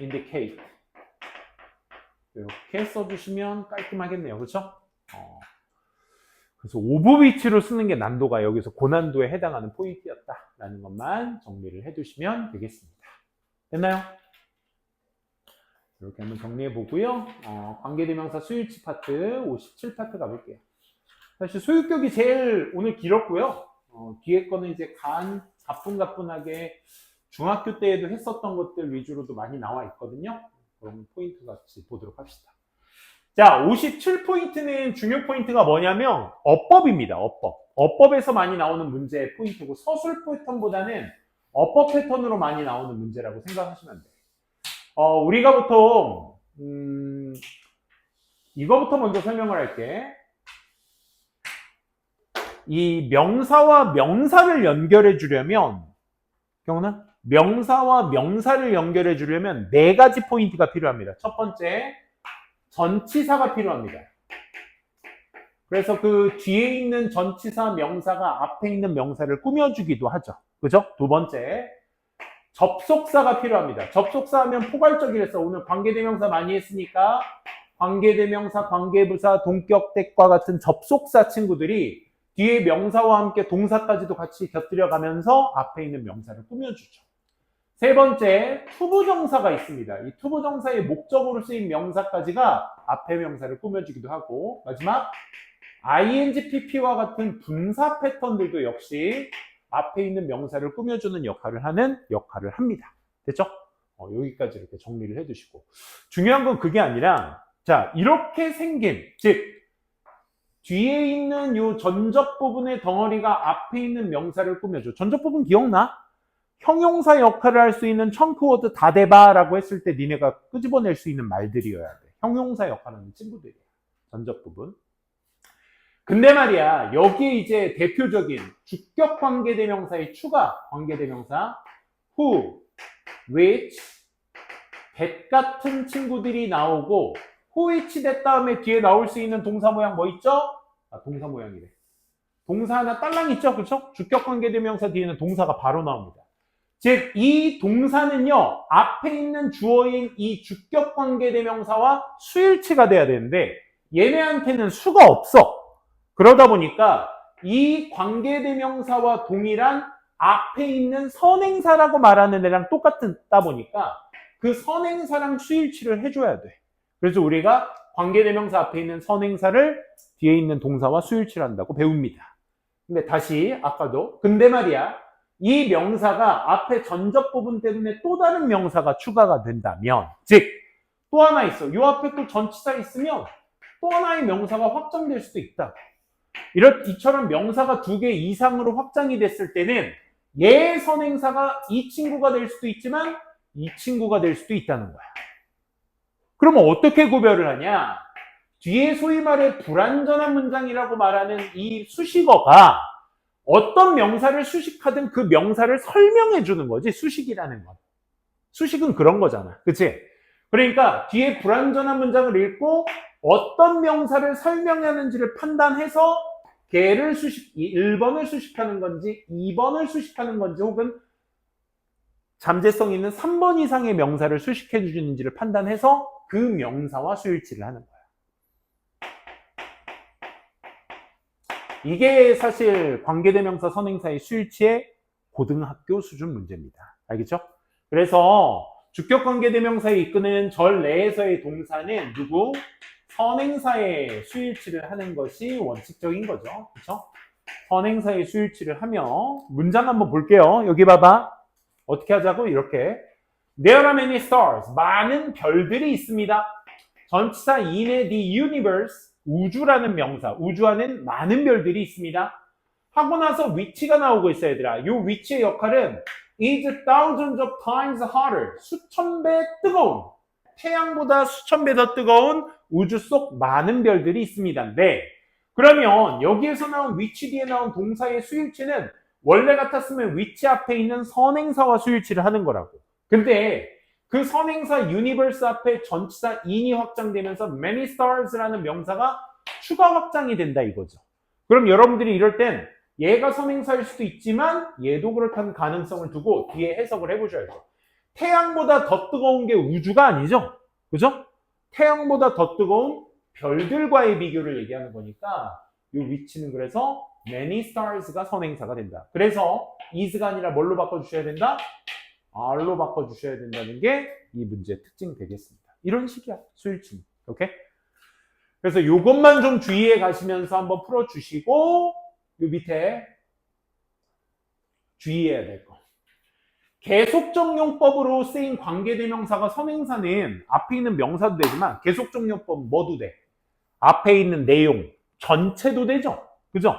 indicate. 이렇게 써주시면 깔끔하겠네요. 그렇죠? 그래서 오브 위치로 쓰는 게 난도가 여기서 고난도에 해당하는 포인트였다라는 것만 정리를 해두시면 되겠습니다. 됐나요? 이렇게 한번 정리해 보고요. 관계대명사 수유치 파트 57파트 가볼게요. 사실 소유격이 제일 오늘 길었고요. 뒤에 거는 이제 가뿐가뿐하게 중학교 때에도 했었던 것들 위주로도 많이 나와 있거든요. 그럼 포인트 같이 보도록 합시다. 자, 57포인트는 중요 포인트가 뭐냐면 어법입니다. 어법에서 많이 나오는 문제의 포인트고, 서술 패턴보다는 어법 패턴으로 많이 나오는 문제라고 생각하시면 돼요. 우리가 보통 이거부터 먼저 설명을 할게. 이 명사와 명사를 연결해 주려면, 기억나? 명사와 명사를 연결해 주려면 4가지 포인트가 필요합니다. 첫 번째, 전치사가 필요합니다. 그래서 그 뒤에 있는 전치사 명사가 앞에 있는 명사를 꾸며주기도 하죠. 그죠? 두 번째, 접속사가 필요합니다. 접속사 하면 포괄적이랬어. 오늘 관계대명사 많이 했으니까 관계대명사, 관계부사, 동격대과 같은 접속사 친구들이 뒤에 명사와 함께 동사까지도 같이 곁들여가면서 앞에 있는 명사를 꾸며주죠. 세 번째, 투부정사가 있습니다. 이 투부정사의 목적으로 쓰인 명사까지가 앞에 명사를 꾸며주기도 하고, 마지막 ing, pp와 같은 분사 패턴들도 역시 앞에 있는 명사를 꾸며주는 역할을 합니다. 됐죠? 여기까지 이렇게 정리를 해두시고, 중요한 건 그게 아니라, 자, 이렇게 생긴, 즉 뒤에 있는 요 전접 부분의 덩어리가 앞에 있는 명사를 꾸며줘. 전접 부분 기억나? 형용사 역할을 할 수 있는 청크워드 다 대봐라고 했을 때 니네가 끄집어낼 수 있는 말들이어야 돼. 형용사 역할하는 친구들이야. 전접 부분. 근데 말이야, 여기에 이제 대표적인 주격 관계대명사의 추가 관계대명사 who, which, that 같은 친구들이 나오고 who, which, that 다음에 뒤에 나올 수 있는 동사 모양 뭐 있죠? 동사 모양이래. 동사 하나 딸랑 있죠? 그렇죠? 주격 관계대명사 뒤에는 동사가 바로 나옵니다. 즉, 이 동사는요, 앞에 있는 주어인 이 주격 관계대명사와 수일치가 돼야 되는데 얘네한테는 수가 없어. 그러다 보니까 이 관계대명사와 동일한 앞에 있는 선행사라고 말하는 애랑 똑같다 보니까 그 선행사랑 수일치를 해줘야 돼. 그래서 우리가 관계대명사 앞에 있는 선행사를 뒤에 있는 동사와 수일치를 한다고 배웁니다. 근데 다시 아까도 근데 말이야, 이 명사가 앞에 전접 부분 때문에 또 다른 명사가 추가가 된다면, 즉 또 하나 있어. 요 앞에 또 전치사 있으면 또 하나의 명사가 확장될 수도 있다. 이처럼 명사가 2개 이상으로 확장이 됐을 때는 얘 선행사가 이 친구가 될 수도 있지만 이 친구가 될 수도 있다는 거야. 그러면 어떻게 구별을 하냐? 뒤에 소위 말해 불완전한 문장이라고 말하는 이 수식어가 어떤 명사를 수식하든 그 명사를 설명해 주는 거지, 수식이라는 건. 수식은 그런 거잖아. 그치? 그러니까 뒤에 불완전한 문장을 읽고 어떤 명사를 설명하는지를 판단해서 걔를 1번을 수식하는 건지 2번을 수식하는 건지 혹은 잠재성 있는 3번 이상의 명사를 수식해 주는지를 판단해서 그 명사와 수일치를 하는 거야. 이게 사실 관계대명사 선행사의 수일치의 고등학교 수준 문제입니다. 알겠죠? 그래서 주격 관계대명사에 이끄는 절 내에서의 동사는 누구? 선행사의 수일치를 하는 것이 원칙적인 거죠. 그렇죠? 선행사의 수일치를 하며 문장 한번 볼게요. 여기 봐봐. 어떻게 하자고? 이렇게. There are many stars. 많은 별들이 있습니다. 전치사 in의 the universe. 우주라는 명사, 우주 안엔 많은 별들이 있습니다. 하고 나서 위치가 나오고 있어요, 얘들아. 이 위치의 역할은 is thousands of times hotter. 수천 배 뜨거운, 태양보다 수천 배 더 뜨거운 우주 속 많은 별들이 있습니다인데, 그러면 여기에서 나온 위치 뒤에 나온 동사의 수일치는 원래 같았으면 위치 앞에 있는 선행사와 수일치를 하는 거라고. 근데 그 선행사 universe 앞에 전치사 in이 확장되면서 many stars라는 명사가 추가 확장이 된다 이거죠. 그럼 여러분들이 이럴 땐 얘가 선행사일 수도 있지만 얘도 그렇다는 가능성을 두고 뒤에 해석을 해보셔야죠. 태양보다 더 뜨거운 게 우주가 아니죠. 그죠? 태양보다 더 뜨거운 별들과의 비교를 얘기하는 거니까 이 위치는 그래서 many stars가 선행사가 된다. 그래서 is가 아니라 뭘로 바꿔주셔야 된다? R로 바꿔주셔야 된다는 게 이 문제의 특징 되겠습니다. 이런 식이야, 수일치는. 오케이? 그래서 요것만 좀 주의해 가시면서 한번 풀어주시고, 요 밑에 주의해야 될 거. 계속적용법으로 쓰인 관계대명사가 선행사는 앞에 있는 명사도 되지만 계속적용법 뭐도 돼? 앞에 있는 내용, 전체도 되죠? 그죠?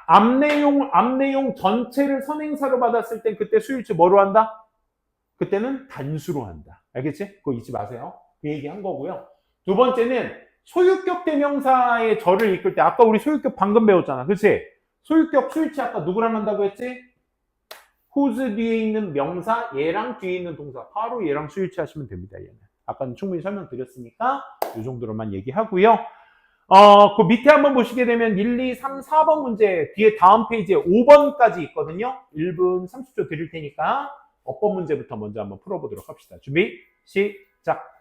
앞내용 전체를 선행사로 받았을 땐 그때 수일치 뭐로 한다? 그때는 단수로 한다. 알겠지? 그거 잊지 마세요. 그 얘기 한 거고요. 두 번째는 소유격 대명사의 절을 이끌 때 아까 우리 소유격 방금 배웠잖아. 그치? 소유격 수일치 아까 누구랑 한다고 했지? whose 뒤에 있는 명사, 얘랑 뒤에 있는 동사. 바로 얘랑 수일치 하시면 됩니다. 얘는. 아까는 충분히 설명드렸으니까 이 정도로만 얘기하고요. 그 밑에 한번 보시게 되면 1, 2, 3, 4번 문제 뒤에 다음 페이지에 5번까지 있거든요. 1분 30초 드릴 테니까 어법 문제부터 먼저 한번 풀어보도록 합시다. 준비, 시작.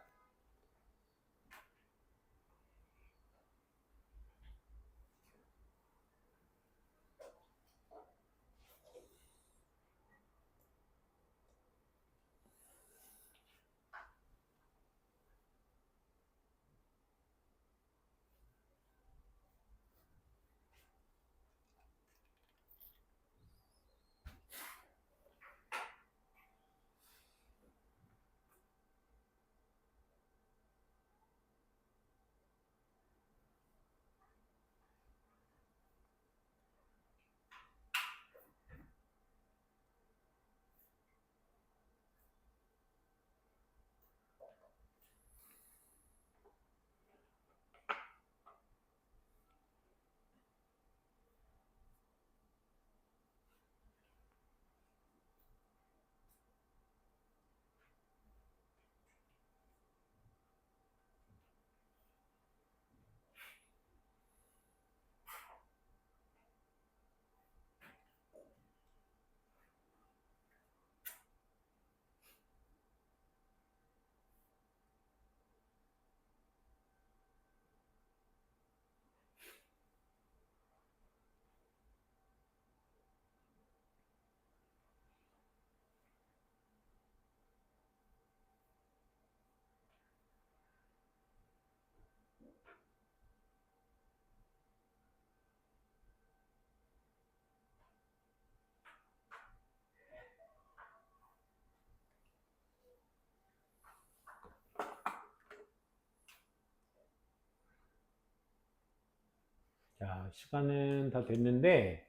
자, 시간은 다 됐는데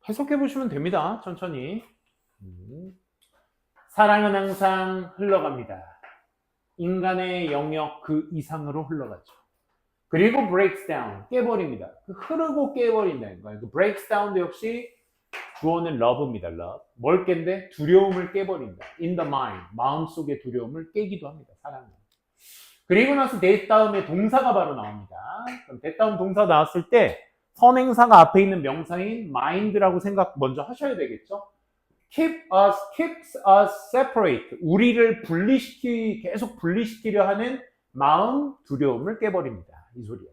해석해 보시면 됩니다. 천천히. 사랑은 항상 흘러갑니다. 인간의 영역 그 이상으로 흘러가죠. 그리고 breaks down, 깨버립니다. 흐르고 깨버린다는 거예요. breaks down도 역시 주어는 love입니다. love. 뭘 깬데? 두려움을 깨버린다. in the mind, 마음속의 두려움을 깨기도 합니다. 사랑은. 그리고 나서 that 다음에 동사가 바로 나옵니다. 그럼 that 다음 동사 나왔을 때 선행사가 앞에 있는 명사인 mind라고 생각 먼저 하셔야 되겠죠. keeps us separate. 우리를 계속 분리시키려 하는 마음, 두려움을 깨버립니다. 이 소리야.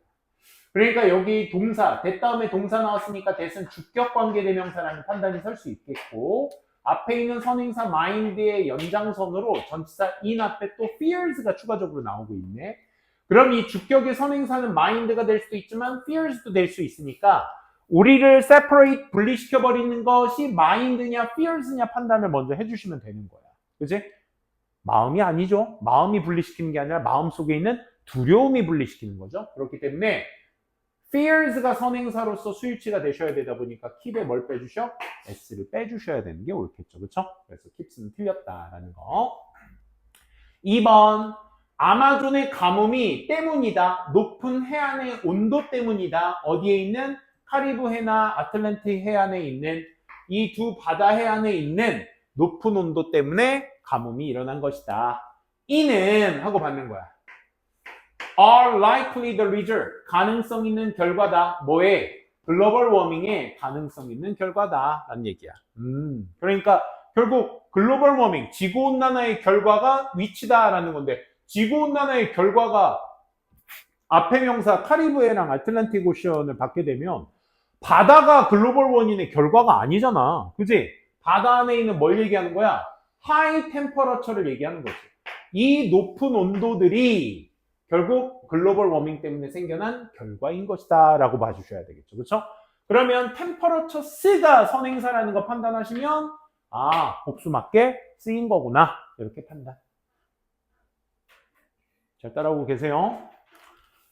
그러니까 여기 동사, that 다음에 동사 나왔으니까 that은 주격 관계대명사라는 판단이 설 수 있겠고, 앞에 있는 선행사 mind의 연장선으로 전치사 in 앞에 또 fears가 추가적으로 나오고 있네. 그럼 이 주격의 선행사는 mind가 될 수도 있지만 fears도 될 수 있으니까 우리를 separate, 분리시켜버리는 것이 mind냐 fears냐 판단을 먼저 해주시면 되는 거야. 그치? 마음이 아니죠. 마음이 분리시키는 게 아니라 마음 속에 있는 두려움이 분리시키는 거죠. 그렇기 때문에 fears가 선행사로서 수일치가 되셔야 되다 보니까 keep에 뭘 빼주셔? s를 빼주셔야 되는 게 옳겠죠. 그쵸? 그래서 keeps는 틀렸다라는 거. 2번 아마존의 가뭄이 때문이다. 높은 해안의 온도 때문이다. 어디에 있는? 카리브 해나 아틀란틱 해안에 있는 이 두 바다 해안에 있는 높은 온도 때문에 가뭄이 일어난 것이다. 이는 하고 받는 거야. are likely the result. 가능성 있는 결과다. 뭐에? 글로벌 워밍의 가능성 있는 결과다. 라는 얘기야. 그러니까 결국 글로벌 워밍, 지구온난화의 결과가 위치다라는 건데 지구온난화의 결과가 앞에 명사 카리브해랑 아틀란틱 오션을 받게 되면 바다가 글로벌 워밍의 결과가 아니잖아. 그지? 바다 안에 있는 뭘 얘기하는 거야? 하이 템퍼러처를 얘기하는 거지. 이 높은 온도들이 결국 글로벌 워밍 때문에 생겨난 결과인 것이다 라고 봐주셔야 되겠죠. 그렇죠? 그러면 템퍼러처 스가 선행사라는 거 판단하시면 복수 맞게 쓰인 거구나. 이렇게 판단. 잘 따라오고 계세요?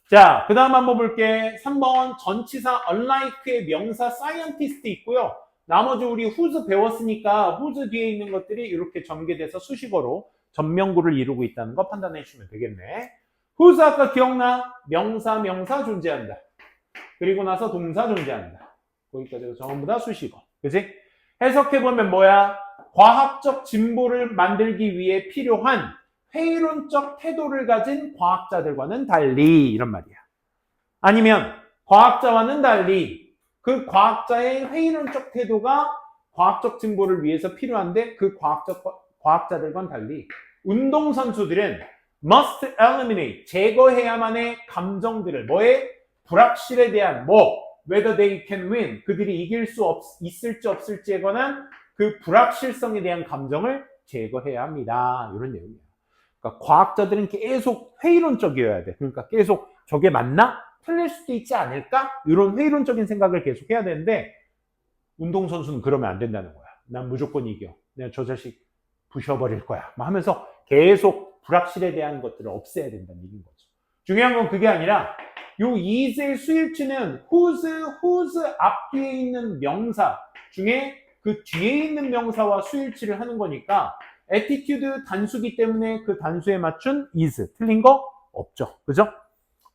자, 그 다음 한번 볼게. 3번 전치사 unlike의 명사 scientist 있고요. 나머지 우리 whose 배웠으니까 whose 뒤에 있는 것들이 이렇게 전개돼서 수식어로 전명구를 이루고 있다는 거 판단해 주시면 되겠네. whose 아까 기억나? 명사 존재한다. 그리고 나서 동사 존재한다. 거기까지가 전부 다 수식어. 그치? 해석해보면 뭐야? 과학적 진보를 만들기 위해 필요한 회의론적 태도를 가진 과학자들과는 달리 이런 말이야. 아니면 과학자와는 달리 그 과학자의 회의론적 태도가 과학적 진보를 위해서 필요한데 그 과학자들과는 달리 운동선수들은 must eliminate, 제거해야만 해 감정들을, 뭐에? 불확실에 대한, whether they can win, 그들이 이길 수 있을지 없을지에 관한 그 불확실성에 대한 감정을 제거해야 합니다. 이런 내용이에요. 그러니까 과학자들은 계속 회의론적이어야 돼. 그러니까 계속 저게 맞나? 틀릴 수도 있지 않을까? 이런 회의론적인 생각을 계속 해야 되는데 운동선수는 그러면 안 된다는 거야. 난 무조건 이겨. 내가 저 자식 부셔버릴 거야. 하면서 계속 불확실에 대한 것들을 없애야 된다는 얘기인 거죠. 중요한 건 그게 아니라 요 is의 수일치는 whose 앞뒤에 있는 명사 중에 그 뒤에 있는 명사와 수일치를 하는 거니까 attitude 단수기 때문에 그 단수에 맞춘 is. 틀린 거 없죠. 그죠?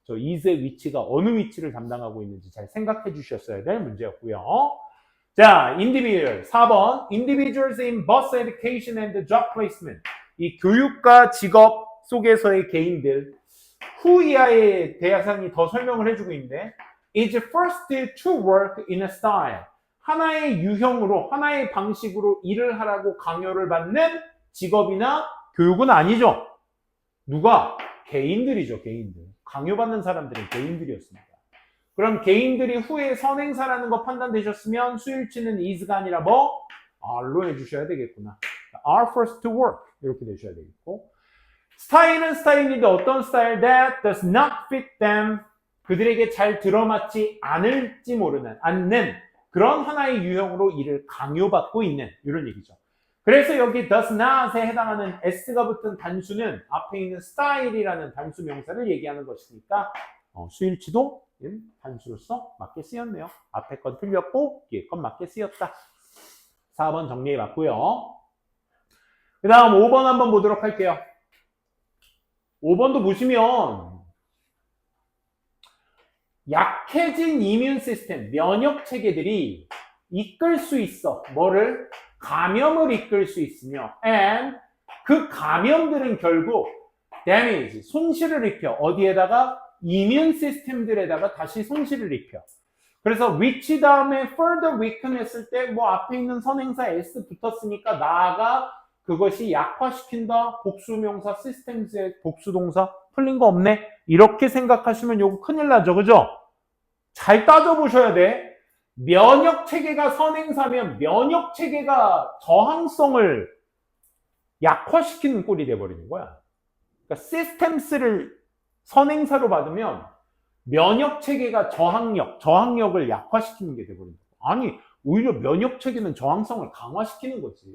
저 is의 위치가 어느 위치를 담당하고 있는지 잘 생각해 주셨어야 될 문제였고요. 자, individual 4번 individuals in both education and job placement. 이 교육과 직업 속에서의 개인들 who 이하의 대상이 더 설명을 해주고 있는데 is first to work in a style. 하나의 유형으로 하나의 방식으로 일을 하라고 강요를 받는 직업이나 교육은 아니죠. 누가? 개인들이죠. 개인들. 강요받는 사람들은 개인들이었습니다. 그럼 개인들이 후에 선행사라는 거 판단되셨으면 수일치는 is가 아니라 are로 해주셔야 되겠구나. are first to work 이렇게 되셔야 되겠고 스타일은 스타일인데 어떤 스타일? that does not fit them. 그들에게 잘 들어맞지 않을지 모르는 않는 그런 하나의 유형으로 일을 강요받고 있는 이런 얘기죠. 그래서 여기 does not에 해당하는 s가 붙은 단수는 앞에 있는 style이라는 단수 명사를 얘기하는 것이니까 수일치도 단수로서 맞게 쓰였네요. 앞에 건 틀렸고 뒤에 건 맞게 쓰였다. 4번 정리해 봤고요. 그 다음 5번 한번 보도록 할게요. 5번도 보시면 약해진 이뮨 시스템, 면역 체계들이 이끌 수 있어. 뭐를? 감염을 이끌 수 있으며 and 그 감염들은 결국 damage, 손실을 입혀. 어디에다가? 이뮨 시스템들에다가 다시 손실을 입혀. 그래서 which 다음에 further weaken 했을 때 앞에 있는 선행사 s 붙었으니까 나아가 그것이 약화시킨다. 복수명사 시스템즈의 복수동사 풀린 거 없네. 이렇게 생각하시면 요거 큰일 나죠. 그죠? 잘 따져보셔야 돼. 면역체계가 선행사면 면역체계가 저항성을 약화시키는 꼴이 돼버리는 거야. 그러니까 시스템스를 선행사로 받으면 면역체계가 저항력을 약화시키는 게 돼버린다. 아니 오히려 면역체계는 저항성을 강화시키는 거지.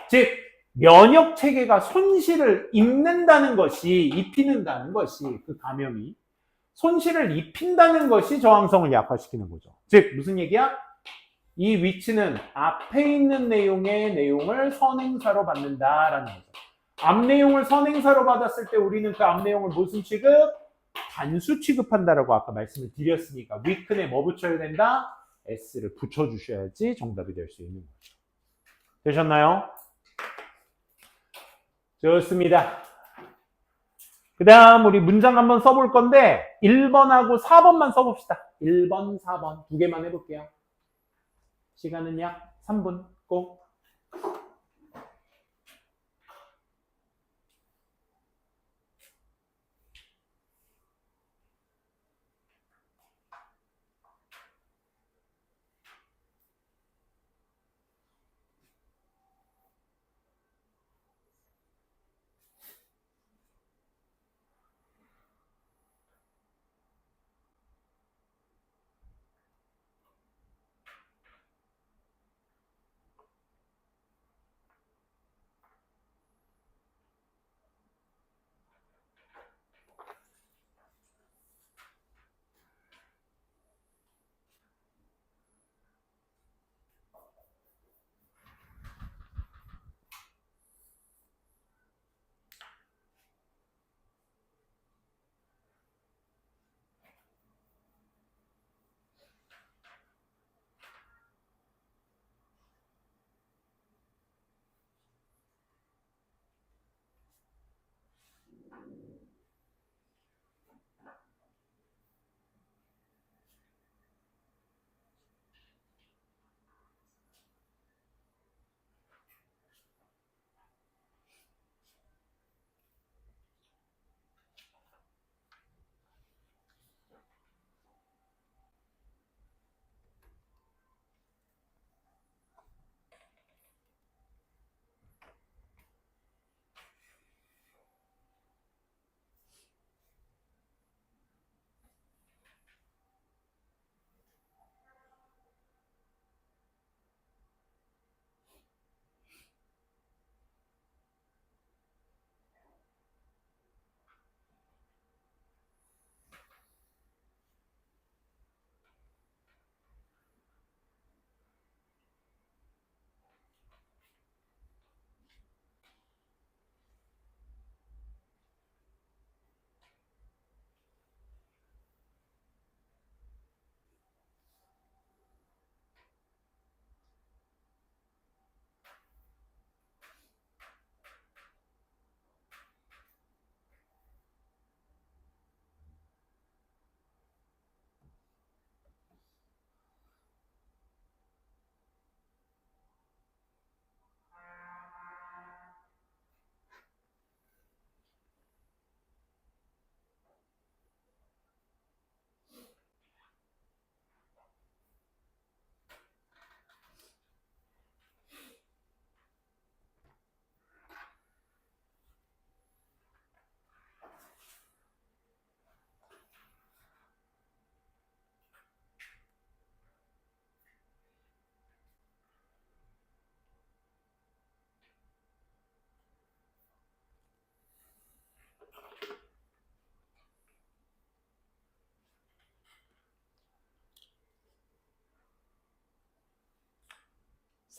즉 면역체계가 손실을 입는다는 것이 입히는다는 것이 그 감염이 손실을 입힌다는 것이 저항성을 약화시키는 거죠. 즉 무슨 얘기야? 이 위치는 앞에 있는 내용의 내용을 선행사로 받는다라는 거죠. 앞 내용을 선행사로 받았을 때 우리는 그 앞 내용을 무슨 취급? 단수 취급한다라고 아까 말씀을 드렸으니까 weaken에 뭐 붙여야 된다? s를 붙여주셔야지 정답이 될 수 있는 거죠. 되셨나요? 좋습니다. 그 다음 우리 문장 한번 써볼 건데 1번하고 4번만 써봅시다. 1번, 4번 두 개만 해볼게요. 시간은 약 3분. 고!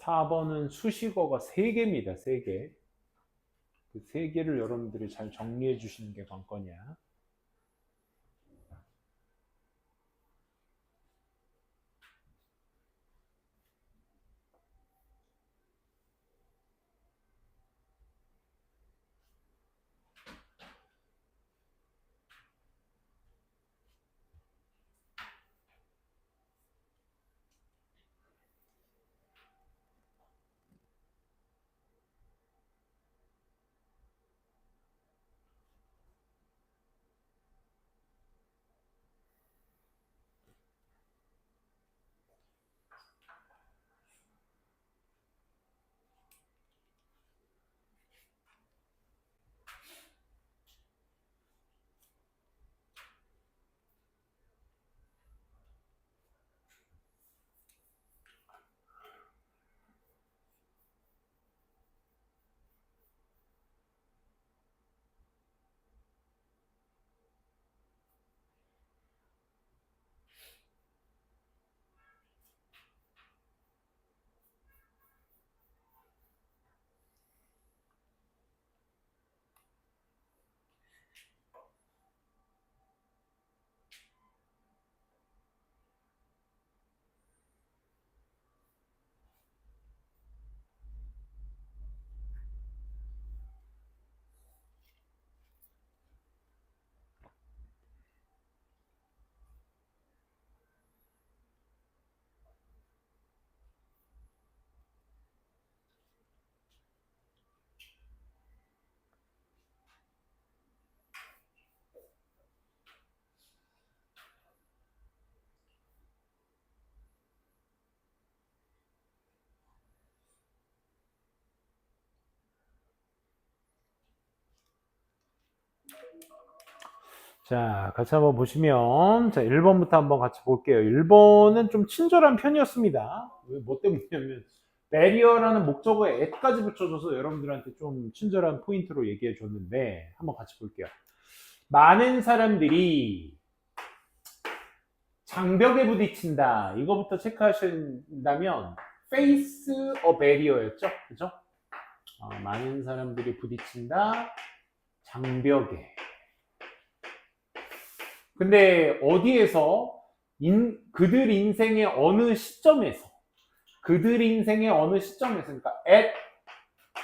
4번은 수식어가 3개입니다. 3개. 그 3개를 여러분들이 잘 정리해 주시는 게 관건이야. 자, 같이 한번 보시면, 자, 1번부터 한번 같이 볼게요. 1번은 좀 친절한 편이었습니다. 뭐 때문이냐면, barrier라는 목적어에 at까지 붙여줘서 여러분들한테 좀 친절한 포인트로 얘기해 줬는데, 한번 같이 볼게요. 많은 사람들이 장벽에 부딪힌다. 이거부터 체크하신다면, face a barrier였죠? 그죠? 많은 사람들이 부딪힌다. 장벽에. 근데 어디에서 그들 인생의 어느 시점에서 그러니까 at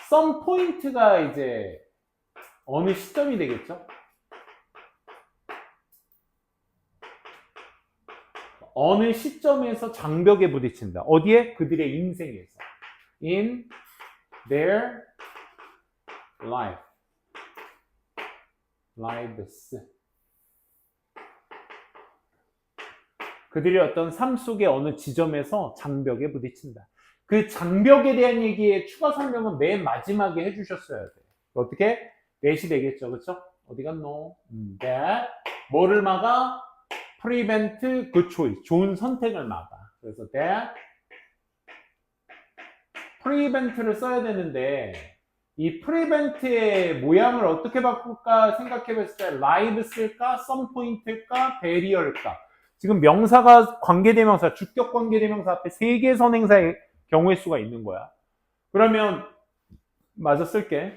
some point가 이제 어느 시점이 되겠죠? 어느 시점에서 장벽에 부딪힌다. 어디에? 그들의 인생에서. In their lives. 그들의 어떤 삶 속의 어느 지점에서 장벽에 부딪힌다. 그 장벽에 대한 얘기의 추가 설명은 맨 마지막에 해주셨어야 돼요. 어떻게? that이 되겠죠. 그쵸? 어디 갔노? that. 뭐를 막아? prevent good choice. 좋은 선택을 막아. 그래서 that. prevent를 써야 되는데, 이 prevent의 모양을 어떻게 바꿀까 생각해 봤을 때, live 쓸까? some point일까? barrier일까? 지금 명사가 관계대명사, 주격 관계대명사 앞에 3개 선행사의 경우의 수가 있는 거야. 그러면 맞아 쓸게.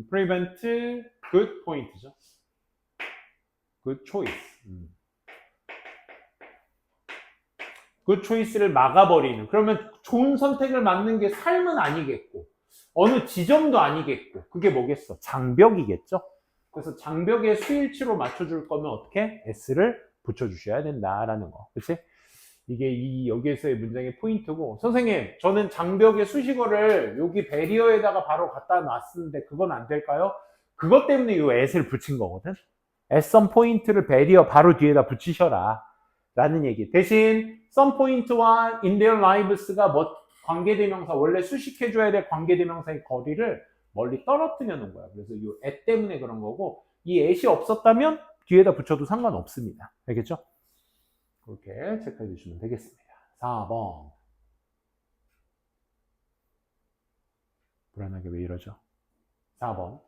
prevent good point죠. good choice. good choice를 막아버리는. 그러면 좋은 선택을 막는 게 삶은 아니겠고 어느 지점도 아니겠고 그게 뭐겠어? 장벽이겠죠. 그래서 장벽에 수일치로 맞춰줄 거면 어떻게? S를 붙여주셔야 된다라는 거. 그치? 이게 여기에서의 문장의 포인트고, 선생님, 저는 장벽의 수식어를 여기 베리어에다가 바로 갖다 놨는데 그건 안 될까요? 그것 때문에 이 at을 붙인 거거든. at some point를 베리어 바로 뒤에다 붙이셔라 라는 얘기. 대신 some point와 in their lives가 뭐 관계대명사, 원래 수식해줘야 될 관계대명사의 거리를 멀리 떨어뜨려 놓은 거야. 그래서 이 at 때문에 그런 거고, 이 at이 없었다면 뒤에다 붙여도 상관없습니다. 알겠죠? 그렇게 체크해 주시면 되겠습니다. 4번. 불안하게 왜 이러죠? 4번.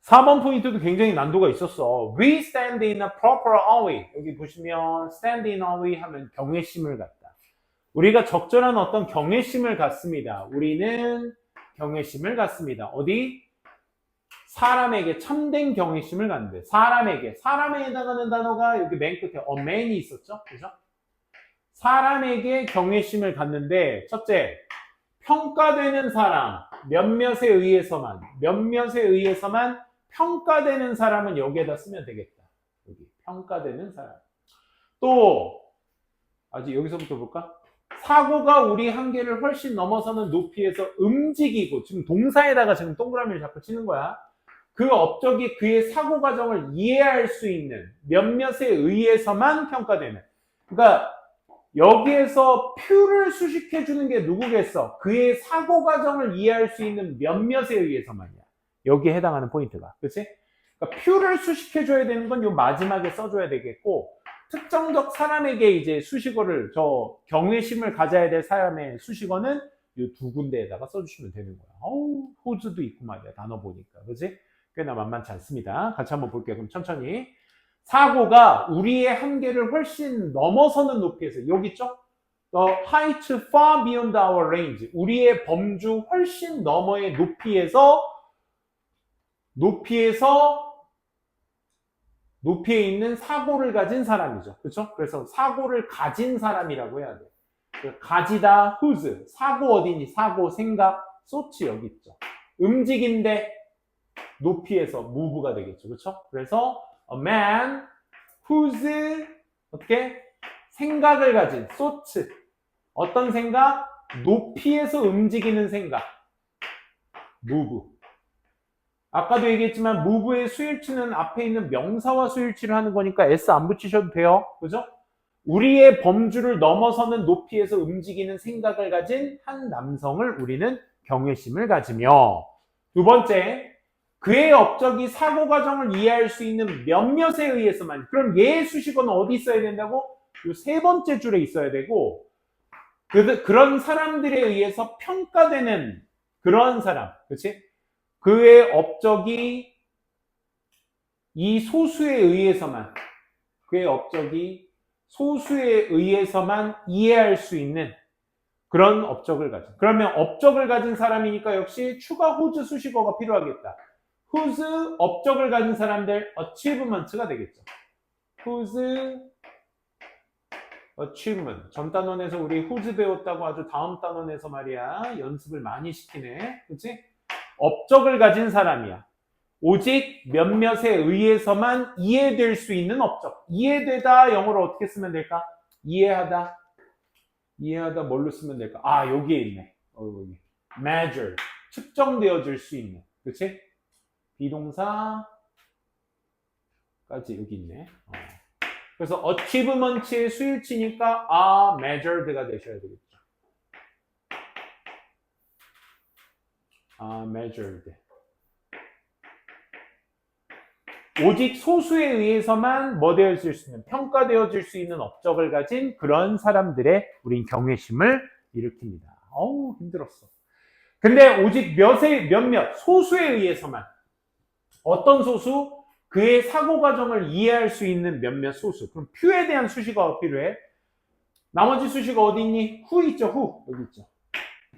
4번 포인트도 굉장히 난도가 있었어. We stand in a proper away. 여기 보시면 stand in a way 하면 경외심을 갖다. 우리가 적절한 어떤 경외심을 갖습니다. 우리는 경외심을 갖습니다. 어디? 사람에게 참된 경외심을 갖는데 사람에게 해당하는 단어가 여기 맨 끝에 man이 있었죠? 그죠? 사람에게 경외심을 갖는데 첫째, 평가되는 사람, 몇몇에 의해서만 평가되는 사람은 여기에다 쓰면 되겠다. 여기 평가되는 사람. 또 아직 여기서부터 볼까? 사고가 우리 한계를 훨씬 넘어서는 높이에서 움직이고, 지금 동사에다가 지금 동그라미를 자꾸 치는 거야. 그 업적이 그의 사고 과정을 이해할 수 있는 몇몇에 의해서만 평가되는. 그러니까 여기에서 표를 수식해 주는 게 누구겠어? 그의 사고 과정을 이해할 수 있는 몇몇에 의해서만이야. 여기에 해당하는 포인트가. 그렇지? 그러니까 표를 수식해 줘야 되는 건 요 마지막에 써줘야 되겠고, 특정적 사람에게 이제 수식어를, 경외심을 가져야 될 사람의 수식어는 이 두 군데에다가 써주시면 되는 거야. 어우, 호즈도 있고 말이야. 단어 보니까. 그렇지? 꽤나 만만치 않습니다. 같이 한번 볼게요. 그럼 천천히. 사고가 우리의 한계를 훨씬 넘어서는 높이에서, 여기 있죠? The height far beyond our range. 우리의 범주 훨씬 너머의 높이에 있는 사고를 가진 사람이죠. 그렇죠? 그래서 사고를 가진 사람이라고 해야 돼. 가지다, whose. 사고 어디니? 사고, 생각, 소치 여기 있죠. 움직인데 높이에서 move가 되겠죠. 그렇죠? 그래서 a man whose 어떻게? 생각을 가진 thought. 어떤 생각? 높이에서 움직이는 생각. move. 아까도 얘기했지만 move의 수일치는 앞에 있는 명사와 수일치를 하는 거니까 s 안 붙이셔도 돼요. 그죠? 우리의 범주를 넘어서는 높이에서 움직이는 생각을 가진 한 남성을 우리는 경외심을 가지며, 두 번째, 그의 업적이 사고 과정을 이해할 수 있는 몇몇에 의해서만. 그럼 얘의 수식어는 어디 있어야 된다고? 이 세 번째 줄에 있어야 되고, 그런 사람들에 의해서 평가되는 그런 사람, 그렇지? 그의 업적이 이 소수에 의해서만, 이해할 수 있는 그런 업적을 가진. 그러면 업적을 가진 사람이니까 역시 추가 whose 수식어가 필요하겠다. whose 업적을 가진 사람들, achievement가 되겠죠. whose achievement. 전 단원에서 우리 whose 배웠다고 아주 다음 단원에서 말이야 연습을 많이 시키네. 그치? 업적을 가진 사람이야. 오직 몇몇에 의해서만 이해될 수 있는 업적. 이해되다 영어로 어떻게 쓰면 될까? 이해하다 뭘로 쓰면 될까? 아, 여기에 있네. 여기. measure. 측정되어질 수 있는. 그치? 비동사까지 여기 있네. 그래서 achievement의 수일치니까 measured가 되셔야 되겠죠. measured. 오직 소수에 의해서만 뭐 되어질 수 있는, 평가되어질 수 있는 업적을 가진 그런 사람들의 우린 경외심을 일으킵니다. 어우, 힘들었어. 근데 오직 몇몇 소수에 의해서만, 어떤 소수? 그의 사고 과정을 이해할 수 있는 몇몇 소수. 그럼 표에 대한 수식어가 필요해. 나머지 수식어 어디 있니? who 있죠, who. 여기 있죠.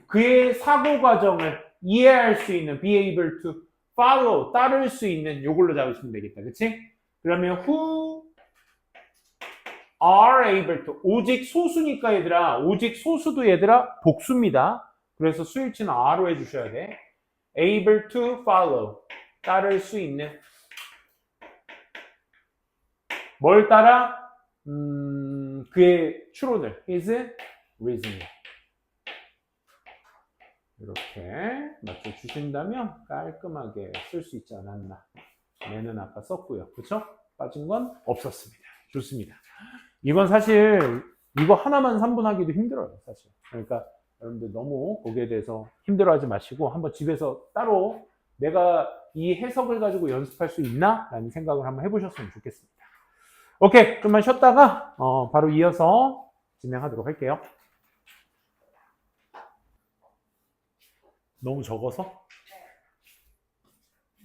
그의 사고 과정을 이해할 수 있는, be able to follow, 따를 수 있는, 요걸로 잡으시면 되겠다. 그치? 그러면 who are able to, 오직 소수니까 얘들아, 오직 소수도 얘들아 복수입니다. 그래서 수일치는 are로 해주셔야 돼. able to follow, 따를 수 있는. 뭘 따라? 그의 추론을, his reasoning. 이렇게 맞춰주신다면 깔끔하게 쓸 수 있지 않았나. 얘는 아까 썼고요. 그쵸? 빠진 건 없었습니다. 좋습니다. 이건 사실 이거 하나만 3분 하기도 힘들어요. 사실. 그러니까 여러분들 너무 거기에 대해서 힘들어하지 마시고 한번 집에서 따로 내가 이 해석을 가지고 연습할 수 있나? 라는 생각을 한번 해보셨으면 좋겠습니다. 오케이. 좀만 쉬었다가 바로 이어서 진행하도록 할게요. 너무 적어서?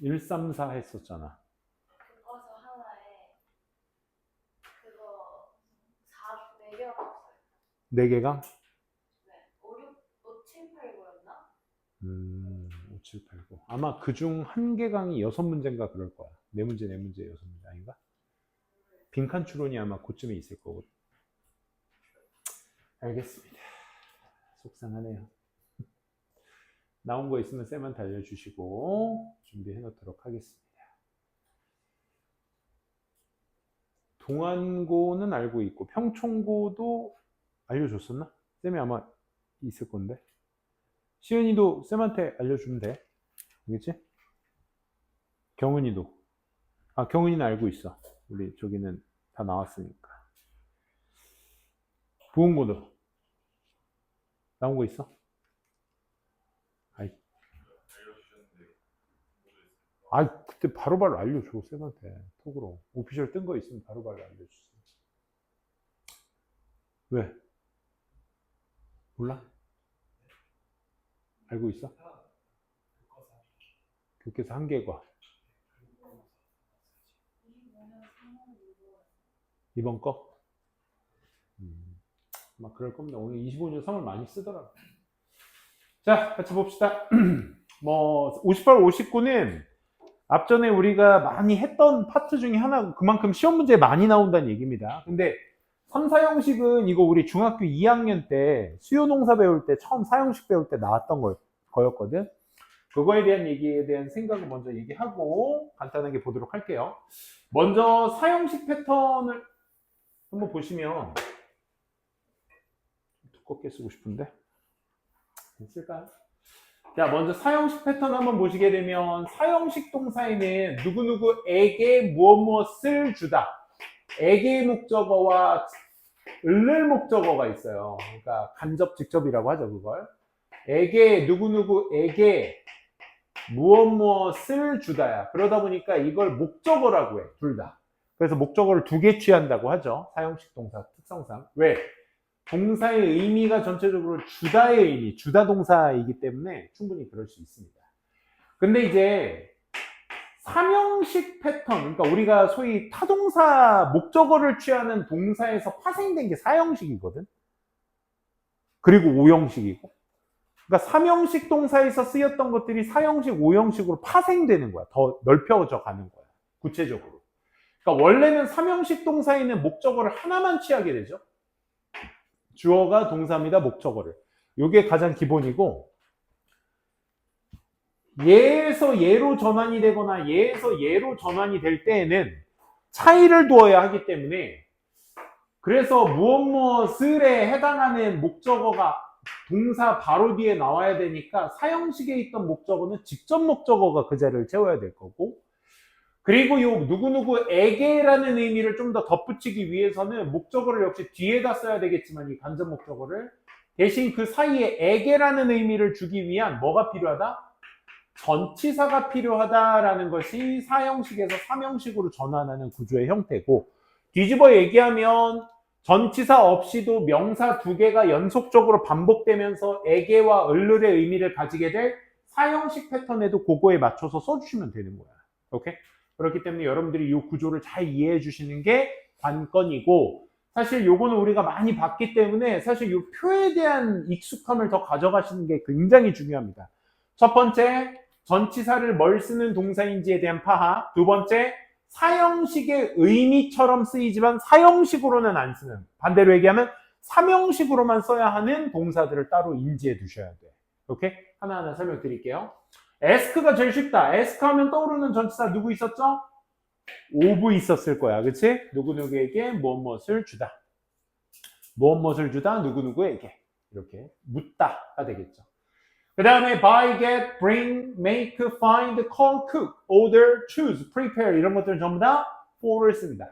134 했었잖아. 그거서 하나에 그거 4개가 없어요. 4개가? 5789. 아마 그중 한 개강이 6문제인가 그럴 거야. 4문제, 4문제, 6문제 아닌가? 빈칸 추론이 아마 그쯤에 있을 거거든. 알겠습니다. 속상하네요. 나온 거 있으면 쌤한테 알려주시고 준비해 놓도록 하겠습니다. 동안고는 알고 있고 평촌고도 알려줬었나? 쌤이 아마 있을 건데. 시은이도 쌤한테 알려주면 돼. 알겠지? 경은이도. 아, 경은이는 알고 있어. 우리 저기는 다 나왔으니까. 부흥고도 나온 거 있어? 아이, 아이 그때 바로바로 알려줘 쌤한테 톡으로. 오피셜 뜬 거 있으면 바로바로 알려주세요. 왜? 몰라? 알고 있어? 교께서 한계과 이번 거? 막 그럴 겁니다. 오늘 25년 3월 많이 쓰더라고. 자, 같이 봅시다. 뭐 58, 59는 앞전에 우리가 많이 했던 파트 중에 하나고 그만큼 시험 문제에 많이 나온다는 얘기입니다. 근데 3, 4형식은 이거 우리 중학교 2학년 때 수요농사 배울 때 처음 4형식 배울 때 나왔던 거였거든. 그거에 대한 얘기에 대한 생각을 먼저 얘기하고 간단하게 보도록 할게요. 먼저 4형식 패턴을 한번 보시면 두껍게 쓰고 싶은데 쓸까요? 자, 먼저 4형식 패턴 한번 보시게 되면 4형식 동사에는 누구누구에게 무엇을 주다. 에게 목적어와 을를 목적어가 있어요. 그러니까 간접 직접이라고 하죠, 그걸. 에게 누구누구에게 무엇을 주다야. 그러다 보니까 이걸 목적어라고 해, 둘 다. 그래서 목적어를 2개 취한다고 하죠. 4형식 동사 특성상. 왜? 동사의 의미가 전체적으로 주다의 의미, 주다 동사이기 때문에 충분히 그럴 수 있습니다. 근데 이제 3형식 패턴, 그러니까 우리가 소위 타동사 목적어를 취하는 동사에서 파생된 게 4형식이거든. 그리고 5형식이고. 그러니까 3형식 동사에서 쓰였던 것들이 4형식, 5형식으로 파생되는 거야. 더 넓혀져 가는 거야. 구체적으로. 그러니까 원래는 3형식 동사에는 목적어를 하나만 취하게 되죠. 주어가 동사입니다. 목적어를. 이게 가장 기본이고, 얘에서 얘로 전환이 되거나 얘에서 얘로 전환이 될 때에는 차이를 두어야 하기 때문에, 그래서 무엇에 해당하는 목적어가 동사 바로 뒤에 나와야 되니까 4형식에 있던 목적어는 직접 목적어가 그 자리를 채워야 될 거고, 그리고 요 누구누구에게라는 의미를 좀 더 덧붙이기 위해서는 목적어를 역시 뒤에다 써야 되겠지만 이 간접 목적어를 대신 그 사이에 에게라는 의미를 주기 위한 뭐가 필요하다? 전치사가 필요하다라는 것이 4형식에서 3형식으로 전환하는 구조의 형태고, 뒤집어 얘기하면 전치사 없이도 명사 2개가 연속적으로 반복되면서 에게와 을의 의미를 가지게 될 4형식 패턴에도 그거에 맞춰서 써주시면 되는 거야. 오케이? 그렇기 때문에 여러분들이 이 구조를 잘 이해해 주시는 게 관건이고, 사실 요거는 우리가 많이 봤기 때문에 사실 이 표에 대한 익숙함을 더 가져가시는 게 굉장히 중요합니다. 첫 번째, 전치사를 뭘 쓰는 동사인지에 대한 파악. 두 번째, 4형식의 의미처럼 쓰이지만 4형식으로는 안 쓰는, 반대로 얘기하면 3형식으로만 써야 하는 동사들을 따로 인지해 두셔야 돼요. 오케이? 하나하나 설명드릴게요. ask가 제일 쉽다. ask 하면 떠오르는 전치사 누구 있었죠? of 있었을 거야. 그치? 누구누구에게 무엇을 주다. 무엇을 주다, 누구누구에게. 이렇게 묻다가 되겠죠. 그 다음에 buy, get, bring, make, find, call, cook, order, choose, prepare 이런 것들은 전부 다 for를 씁니다.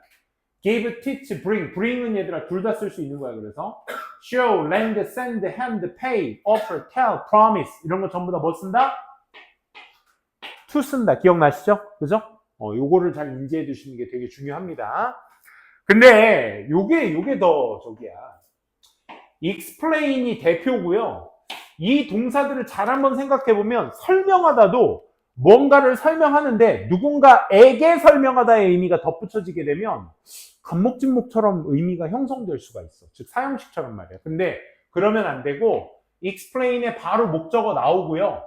give, teach, bring은 얘들아 둘 다 쓸 수 있는 거야. 그래서 show, lend, send, hand, pay, offer, tell, promise 이런 거 전부 다 뭐 쓴다? to 쓴다. 기억나시죠? 그죠? 요거를 잘 인지해 두시는 게 되게 중요합니다. 근데 요게 더 저기야. explain이 대표고요. 이 동사들을 잘 한번 생각해 보면 설명하다도 뭔가를 설명하는데 누군가에게 설명하다의 의미가 덧붙여지게 되면 간목진목처럼 의미가 형성될 수가 있어. 즉 사형식처럼 말이야. 근데 그러면 안 되고 explain에 바로 목적어 나오고요.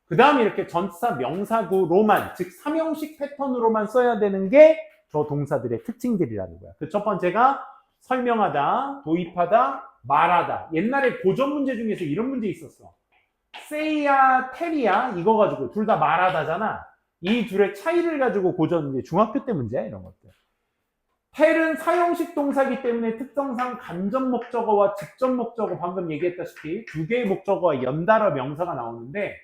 그 다음에 이렇게 전치사 명사구로만, 즉 삼형식 패턴으로만 써야 되는 게 저 동사들의 특징들이라는 거야. 그 첫 번째가 설명하다, 도입하다, 말하다. 옛날에 고전 문제 중에서 이런 문제 있었어. say야, tell이야 이거 가지고 둘 다 말하다잖아. 이 둘의 차이를 가지고 고전 이제 중학교 때 문제야 이런 것들. tell은 사형식 동사이기 때문에 특성상 간접 목적어와 직접 목적어 방금 얘기했다시피 두 개의 목적어와 연달아 명사가 나오는데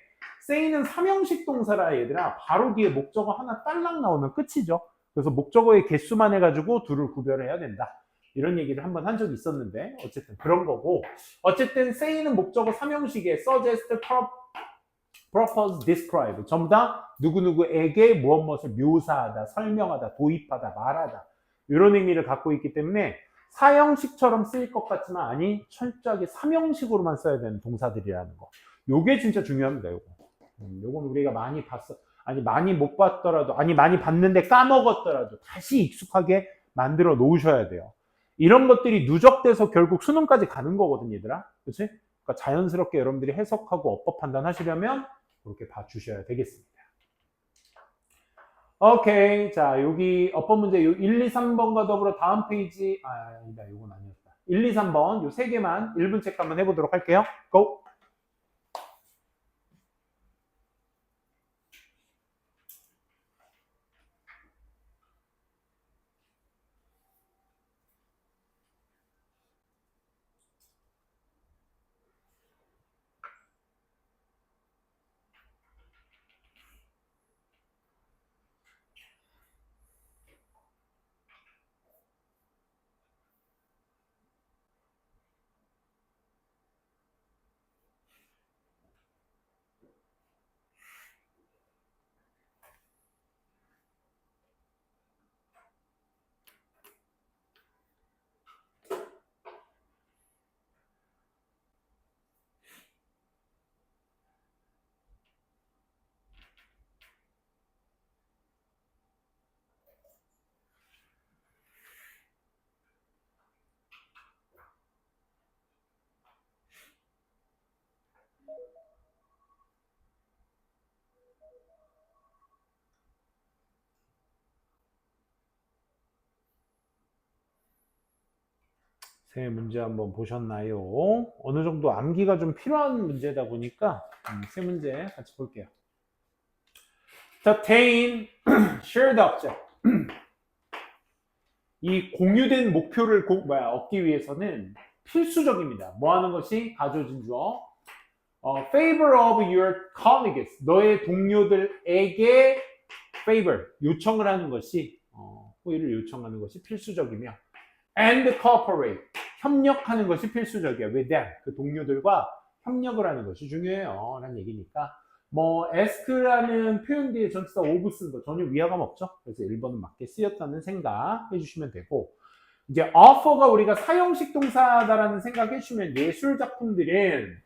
say는 삼형식 동사라 얘들아 바로 뒤에 목적어 하나 딸랑 나오면 끝이죠. 그래서 목적어의 개수만 해가지고 둘을 구별해야 된다. 이런 얘기를 한번 한 적이 있었는데 어쨌든 그런 거고 어쨌든 say는 목적어 삼형식에 suggest, propose, describe 전부 다 누구누구에게 무엇을 묘사하다, 설명하다, 도입하다, 말하다 이런 의미를 갖고 있기 때문에 사형식처럼 쓰일 것 같지만 아니 철저하게 삼형식으로만 써야 되는 동사들이라는 거. 요게 진짜 중요합니다. 요거. 요건 우리가 많이 봤어. 아니 많이 못 봤더라도 아니 많이 봤는데 까먹었더라도 다시 익숙하게 만들어 놓으셔야 돼요. 이런 것들이 누적돼서 결국 수능까지 가는 거거든 얘들아. 그렇지? 그러니까 자연스럽게 여러분들이 해석하고 어법 판단하시려면 그렇게 봐주셔야 되겠습니다. 오케이. 자, 여기 어법 문제 1, 2, 3번과 더불어 다음 페이지 아니다. 이건 아니었다. 1, 2, 3번 요 세 개만 1분 체크 한번 해보도록 할게요. 고! 세 문제 한번 보셨나요? 어느 정도 암기가 좀 필요한 문제다 보니까 세 문제 같이 볼게요. 자, attain, shared object. 이 공유된 목표를 얻기 위해서는 필수적입니다. 뭐 하는 것이 가져진 주어? favor of your colleagues. 너의 동료들에게 favor, 요청을 하는 것이 호의를 요청하는 것이 필수적이며 and cooperate, 협력하는 것이 필수적이야. with them, 그 동료들과 협력을 하는 것이 중요해요. 라는 얘기니까 뭐 ask라는 표현 뒤에 전치사 of 쓴 거 전혀 위화감 없죠. 그래서 1번은 맞게 쓰였다는 생각 해주시면 되고 이제 offer가 우리가 사형식 동사다라는 생각 해주시면 예술 작품들은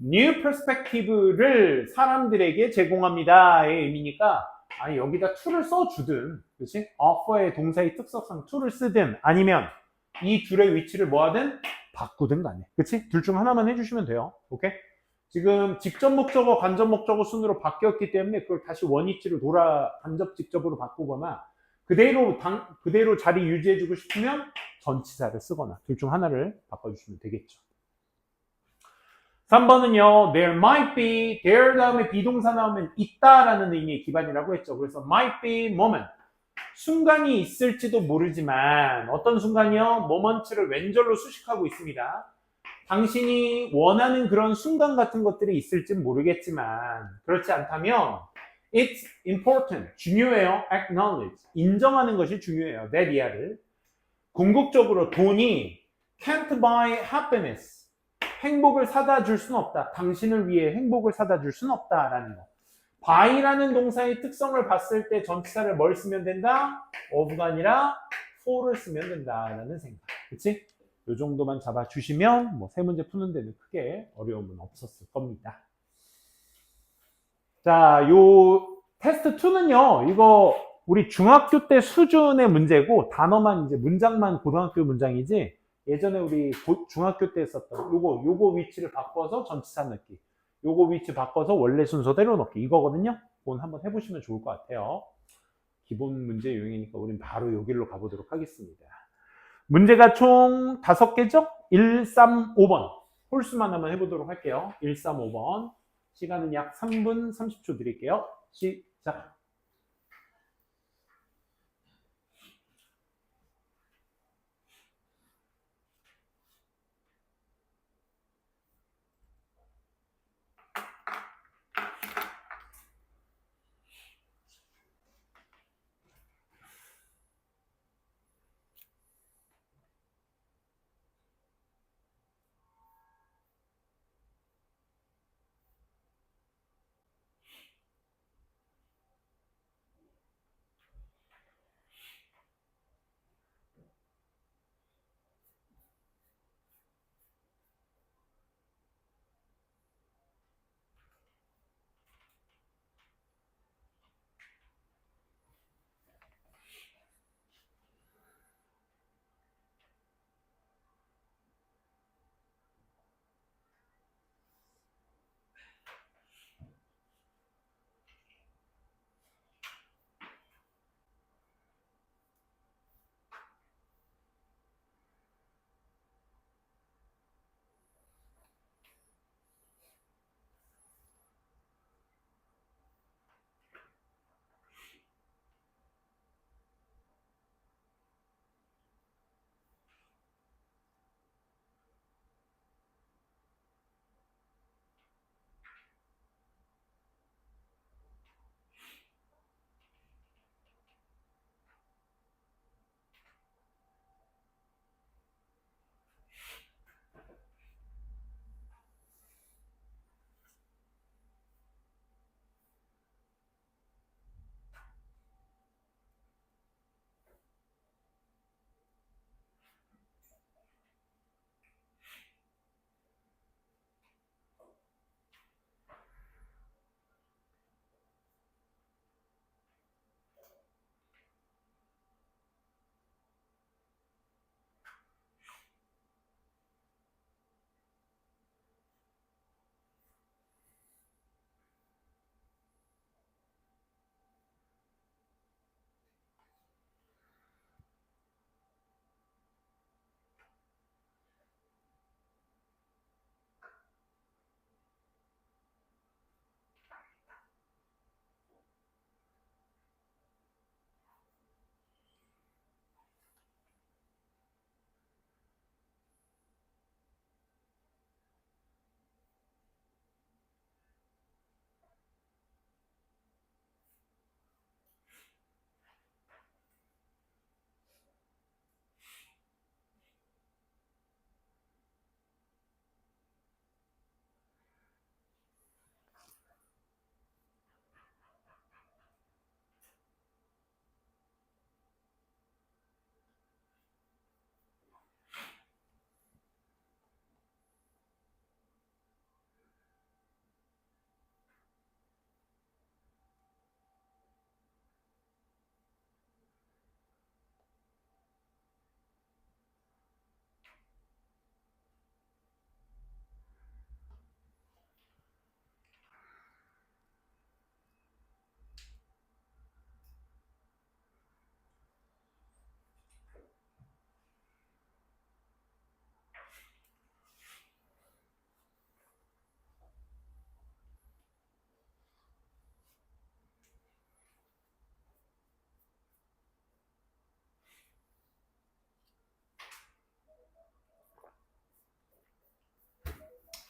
new perspective를 사람들에게 제공합니다의 의미니까 아니 여기다 to를 써주든 그렇지? offer의 동사의 특성상 to를 쓰든 아니면 이 둘의 위치를 뭐하든 바꾸든 간에 그렇지? 둘 중 하나만 해주시면 돼요. 오케이? 지금 직접 목적어, 간접 목적어 순으로 바뀌었기 때문에 그걸 다시 원위치로 간접 직접으로 바꾸거나 그대로 자리 유지해주고 싶으면 전치사를 쓰거나 둘 중 하나를 바꿔주시면 되겠죠. 3번은요, there might be, there 다음에 비동사 나오면 있다라는 의미의 기반이라고 했죠. 그래서 might be moment. 순간이 있을지도 모르지만 어떤 순간이요? moment를 왼절로 수식하고 있습니다. 당신이 원하는 그런 순간 같은 것들이 있을지 모르겠지만 그렇지 않다면 it's important, 중요해요. acknowledge, 인정하는 것이 중요해요. that 이하를. 궁극적으로 돈이 can't buy happiness, 행복을 사다 줄 수는 없다. 당신을 위해 행복을 사다 줄 수는 없다라는 거. buy라는 동사의 특성을 봤을 때 전치사를 뭘 쓰면 된다? of가 아니라 for를 쓰면 된다라는 생각. 그치? 이 정도만 잡아주시면 뭐 세 문제 푸는 데는 크게 어려움은 없었을 겁니다. 자, 요 테스트 2는요. 이거 우리 중학교 때 수준의 문제고 단어만 이제 문장만 고등학교 문장이지 예전에 우리 중학교 때 썼던 요거 위치를 바꿔서 전치사 넣기. 요거 위치 바꿔서 원래 순서대로 넣기 이거거든요. 그건 한번 해보시면 좋을 것 같아요. 기본 문제 유형이니까 우린 바로 여기로 가보도록 하겠습니다. 문제가 총 5개죠? 1, 3, 5번. 홀수만 한번 해보도록 할게요. 1, 3, 5번. 시간은 약 3분 30초 드릴게요. 시작.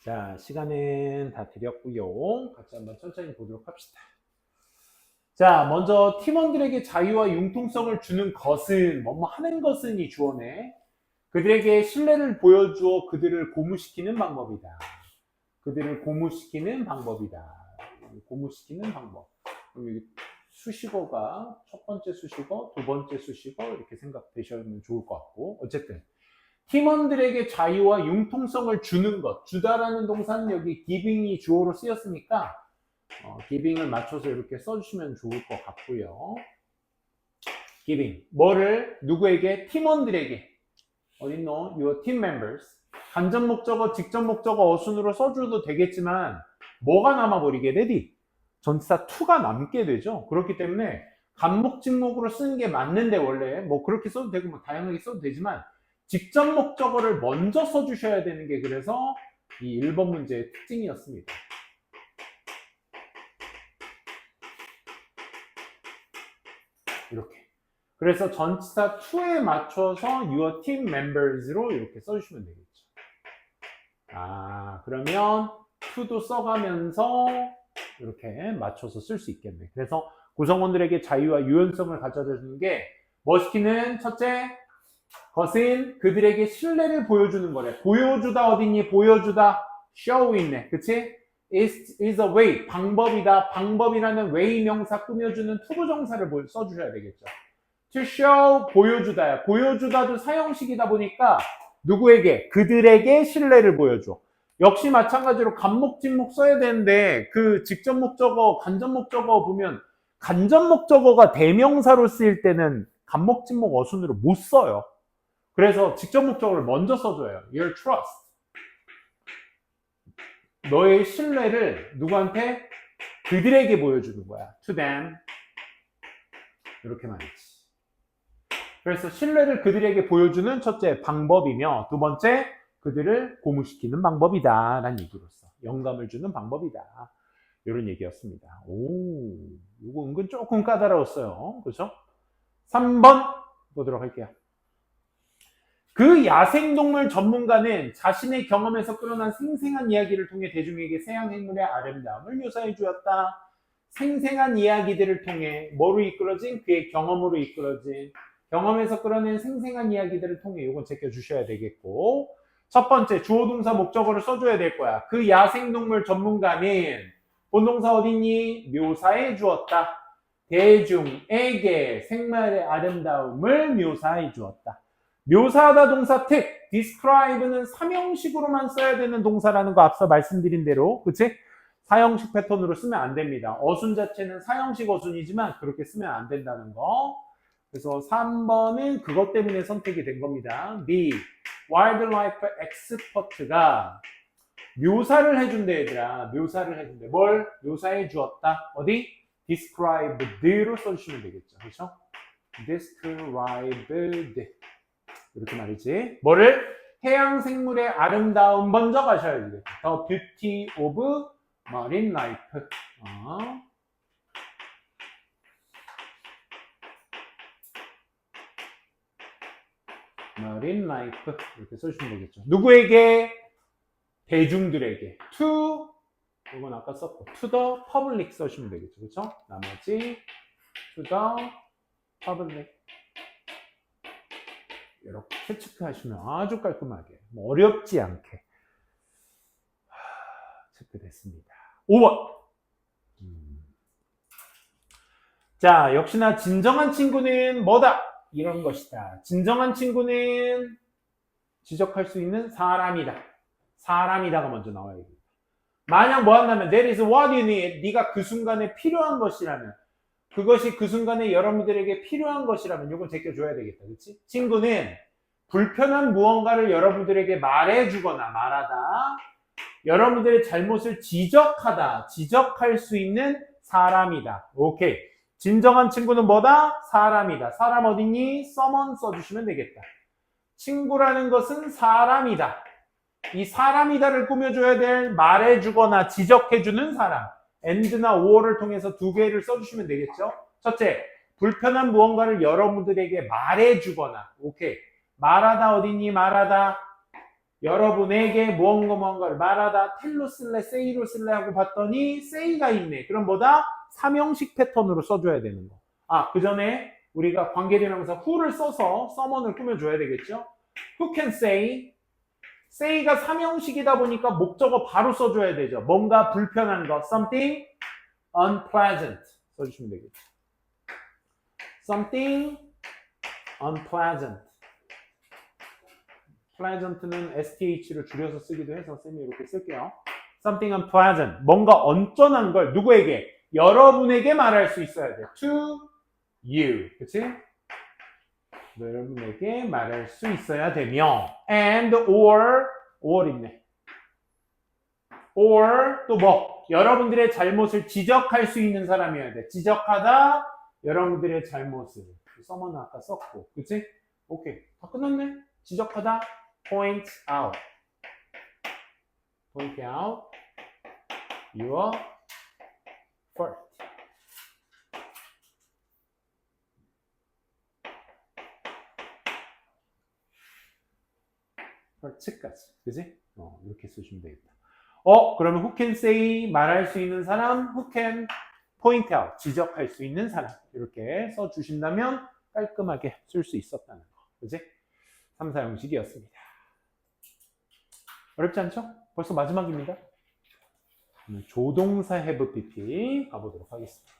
자, 시간은 다 드렸고요. 같이 한번 천천히 보도록 합시다. 자, 먼저 팀원들에게 자유와 융통성을 주는 것은 뭐뭐 하는 것은이 주어네. 그들에게 신뢰를 보여주어 그들을 고무시키는 방법이다. 그들을 고무시키는 방법이다. 고무시키는 방법. 그럼 여기 수식어가 첫 번째 수식어, 두 번째 수식어 이렇게 생각되시면 좋을 것 같고 어쨌든 팀원들에게 자유와 융통성을 주는 것. 주다라는 동사는 여기 giving이 주어로 쓰였으니까 giving을 맞춰서 이렇게 써주시면 좋을 것 같고요. giving. 뭐를 누구에게? 팀원들에게. 어딨노? Your team members. 간접 목적어, 직접 목적어 어순으로 써줘도 되겠지만 뭐가 남아버리게 되디? 전치사 to가 남게 되죠. 그렇기 때문에 간목 직목으로 쓰는 게 맞는데 원래 뭐 그렇게 써도 되고 뭐 다양하게 써도 되지만 직접 목적어를 먼저 써주셔야 되는 게 그래서 이 1번 문제의 특징이었습니다. 이렇게. 그래서 전치사 to에 맞춰서 your team members로 이렇게 써주시면 되겠죠. 그러면 to도 써가면서 이렇게 맞춰서 쓸 수 있겠네. 그래서 구성원들에게 자유와 유연성을 가져다 주는 게 뭐 시키는? 첫째, 것은 그들에게 신뢰를 보여주는 거래. 보여주다 어딨니? 보여주다. show 있네. 그치? is a way. 방법이다. 방법이라는 way 명사 꾸며주는 투부정사를 써주셔야 되겠죠. to show, 보여주다야. 보여주다도 사형식이다 보니까 누구에게? 그들에게 신뢰를 보여줘. 역시 마찬가지로 간목, 진목 써야 되는데 그 직접 목적어, 간접 목적어 보면 간접 목적어가 대명사로 쓰일 때는 간목, 진목 어순으로 못 써요. 그래서 직접 목적어를 먼저 써줘요. Your trust. 너의 신뢰를 누구한테? 그들에게 보여주는 거야. To them. 이렇게 말이지. 그래서 신뢰를 그들에게 보여주는 첫째 방법이며 두 번째 그들을 고무시키는 방법이다 라는 얘기로서 영감을 주는 방법이다. 이런 얘기였습니다. 오, 이거 은근 조금 까다로웠어요. 그렇죠? 3번 보도록 할게요. 그 야생동물 전문가는 자신의 경험에서 끌어난 생생한 이야기를 통해 대중에게 서양생물의 아름다움을 묘사해 주었다. 생생한 이야기들을 통해 뭐로 이끌어진? 그의 경험으로 이끌어진 경험에서 끌어낸 생생한 이야기들을 통해 이건 제껴주셔야 되겠고 첫 번째 주어 동사 목적어를 써줘야 될 거야. 그 야생동물 전문가는 본동사 어딨니? 묘사해 주었다. 대중에게 생물의 아름다움을 묘사해 주었다. 묘사하다 동사 특, describe는 삼형식으로만 써야 되는 동사라는 거 앞서 말씀드린 대로, 그치? 사형식 패턴으로 쓰면 안 됩니다. 어순 자체는 사형식 어순이지만 그렇게 쓰면 안 된다는 거. 그래서 3번은 그것 때문에 선택이 된 겁니다. B, wildlife expert가 묘사를 해준대 얘들아. 묘사를 해준대. 뭘? 묘사해 주었다. 어디? described로 써주시면 되겠죠. 그렇죠? described 이렇게 말이지. 뭐를? 해양 생물의 아름다움 먼저 가셔야 되겠죠. The beauty of marine life. marine life 이렇게 써주시면 되겠죠. 누구에게? 대중들에게. to 이건 아까 썼고 to the public 써주시면 되겠죠. 그렇죠? 나머지 to the public 이렇게 체크하시면 아주 깔끔하게 뭐 어렵지 않게 체크됐습니다. 5번 자 역시나 진정한 친구는 뭐다? 이런 것이다. 진정한 친구는 지적할 수 있는 사람이다. 사람이다가 먼저 나와야 됩니다. 만약 뭐 한다면 that is what you need. 네가 그 순간에 필요한 것이라면 그것이 그 순간에 여러분들에게 필요한 것이라면 이건 제껴줘야 되겠다. 그렇지? 친구는 불편한 무언가를 여러분들에게 말해주거나 말하다 여러분들의 잘못을 지적할 수 있는 사람이다. 오케이. 진정한 친구는 뭐다? 사람이다. 사람 어딨니? someone 써주시면 되겠다. 친구라는 것은 사람이다. 이 사람이다를 꾸며줘야 될 말해주거나 지적해주는 사람. and나 or를 통해서 두 개를 써주시면 되겠죠. 첫째, 불편한 무언가를 여러분들에게 말해주거나. 오케이. 말하다 어딨니? 말하다. 여러분에게 무언가를 말하다. 텔로 쓸래? say로 쓸래? 하고 봤더니 say가 있네. 그럼 뭐다? 삼형식 패턴으로 써줘야 되는 거. 그 전에 우리가 관계대명사 who를 써서 someone을 꾸며줘야 되겠죠. Who can say? say가 삼형식이다 보니까 목적어 바로 써줘야 되죠. 뭔가 불편한 거. Something unpleasant. 써주시면 되겠죠. Something unpleasant. pleasant는 STH를 줄여서 쓰기도 해서 쌤이 이렇게 쓸게요. Something unpleasant. 뭔가 언짢은 걸 누구에게? 여러분에게 말할 수 있어야 돼. To you. 그치? 여러분에게 말할 수 있어야 되며 and or 있네. or 또 뭐 여러분들의 잘못을 지적할 수 있는 사람이어야 돼. 지적하다 여러분들의 잘못을. 써머는 아까 썼고, 그치? 오케이, 다 끝났네. 지적하다 point out. point out your fault. fault까지, 그지? 이렇게 쓰시면 되겠다. 그러면 who can say 말할 수 있는 사람, who can point out 지적할 수 있는 사람 이렇게 써주신다면 깔끔하게 쓸 수 있었다는 거, 그지? 3, 4 형식이었습니다. 어렵지 않죠? 벌써 마지막입니다. 조동사 have pp 가보도록 하겠습니다.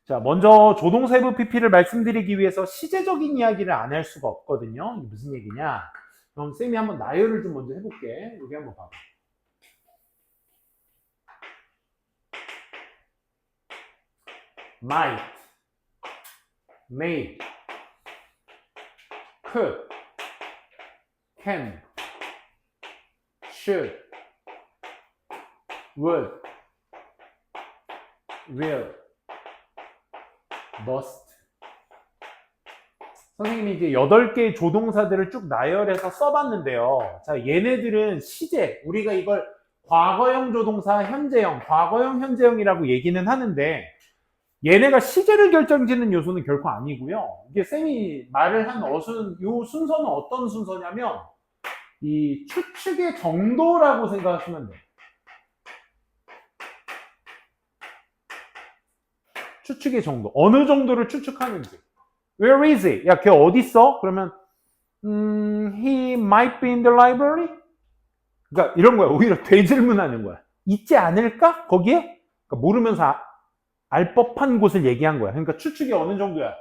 자, 먼저 조동사 have pp를 말씀드리기 위해서 시제적인 이야기를 안 할 수가 없거든요. 이게 무슨 얘기냐? 그럼 쌤이 한번 나열을 좀 먼저 해볼게. 여기 한번 봐봐. might, may, could, can, should, would, will, must. 선생님이 이제 8개의 조동사들을 쭉 나열해서 써봤는데요. 자, 얘네들은 시제, 우리가 이걸 과거형 조동사, 현재형, 과거형, 현재형이라고 얘기는 하는데 얘네가 시제를 결정짓는 요소는 결코 아니고요. 이게 쌤이 말을 한 요 순서는 어떤 순서냐면 이 추측의 정도라고 생각하시면 돼요. 추측의 정도. 어느 정도를 추측하는지. Where is he? 야, 걔 어디 있어? 그러면 he might be in the library? 그러니까 이런 거야. 오히려 되질문하는 거야. 있지 않을까? 거기에? 그러니까 모르면서 알 법한 곳을 얘기한 거야. 그러니까 추측이 어느 정도야?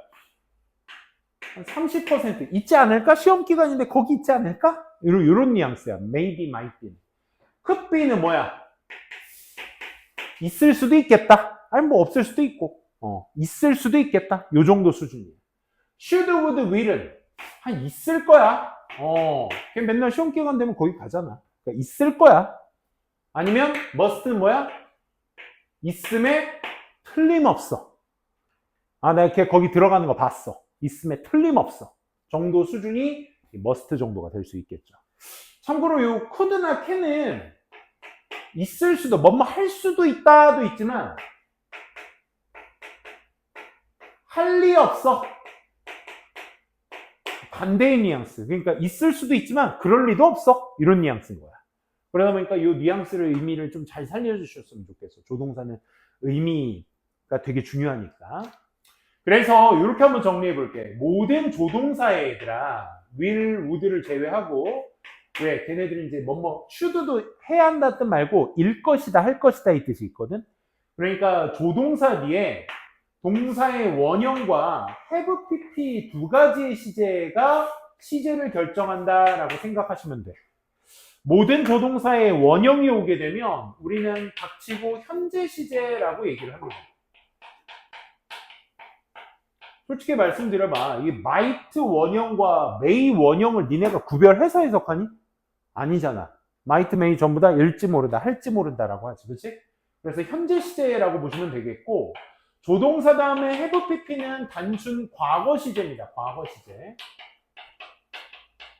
한 30% 있지 않을까? 시험 기간인데 거기 있지 않을까? 이런 뉘앙스야. maybe, might be. could be는 뭐야? 있을 수도 있겠다. 아니 뭐 없을 수도 있고. 있을 수도 있겠다. 요 정도 수준이에요. should, would, will은 한 있을 거야. 걔 맨날 시험 기간 되면 거기 가잖아. 그러니까 있을 거야. 아니면 must는 뭐야? 있음에 틀림없어. 내가 걔 거기 들어가는 거 봤어. 있음에 틀림없어. 정도 수준이 must 정도가 될 수 있겠죠. 참고로 요 could나 can은 있을 수도, 뭐뭐 할 수도 있다도 있지만 할 리 없어. 반대의 뉘앙스. 그러니까 있을 수도 있지만 그럴 리도 없어. 이런 뉘앙스인 거야. 그러다 보니까 이 뉘앙스를 의미를 좀 잘 살려주셨으면 좋겠어. 조동사는 의미가 되게 중요하니까. 그래서 이렇게 한번 정리해 볼게. 모든 조동사의 얘들아, will, would를 제외하고 왜? 걔네들은 이제 뭐뭐 should도 해야 한다 뜻 말고 일 것이다, 할 것이다 이 뜻이 있거든. 그러니까 조동사 뒤에 동사의 원형과 have, pp 두 가지의 시제가 시제를 결정한다라고 생각하시면 돼. 모든 조동사의 원형이 오게 되면 우리는 닥치고 현재 시제라고 얘기를 합니다. 솔직히 말씀드려봐. 이 might 원형과 may 원형을 니네가 구별해서 해석하니? 아니잖아. might, may 전부 다 일지 모르다, 할지 모른다라고 하지. 그치? 그래서 현재 시제라고 보시면 되겠고 조동사 다음에 have, pp는 단순 과거 시제입니다. 과거 시제.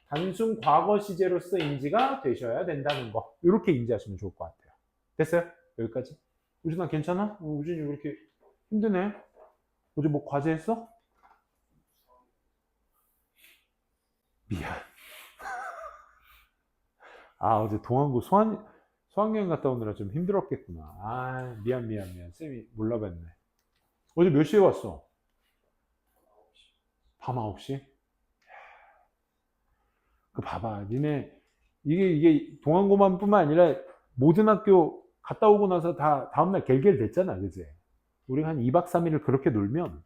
단순 과거 시제로서 인지가 되셔야 된다는 거. 이렇게 인지하시면 좋을 것 같아요. 됐어요? 여기까지? 우진아 괜찮아? 우진이 왜 이렇게 힘드네? 어제 뭐 과제 했어? 미안. 어제 동안고 수학여행 갔다 오느라 좀 힘들었겠구나. 미안. 쌤이 몰라봤네. 어제 몇 시에 왔어? 밤 9시? 그 봐봐. 니네, 이게 동안고만 뿐만 아니라 모든 학교 갔다 오고 나서 다 다음날 갤갤 됐잖아. 그지? 우리가 한 2박 3일을 그렇게 놀면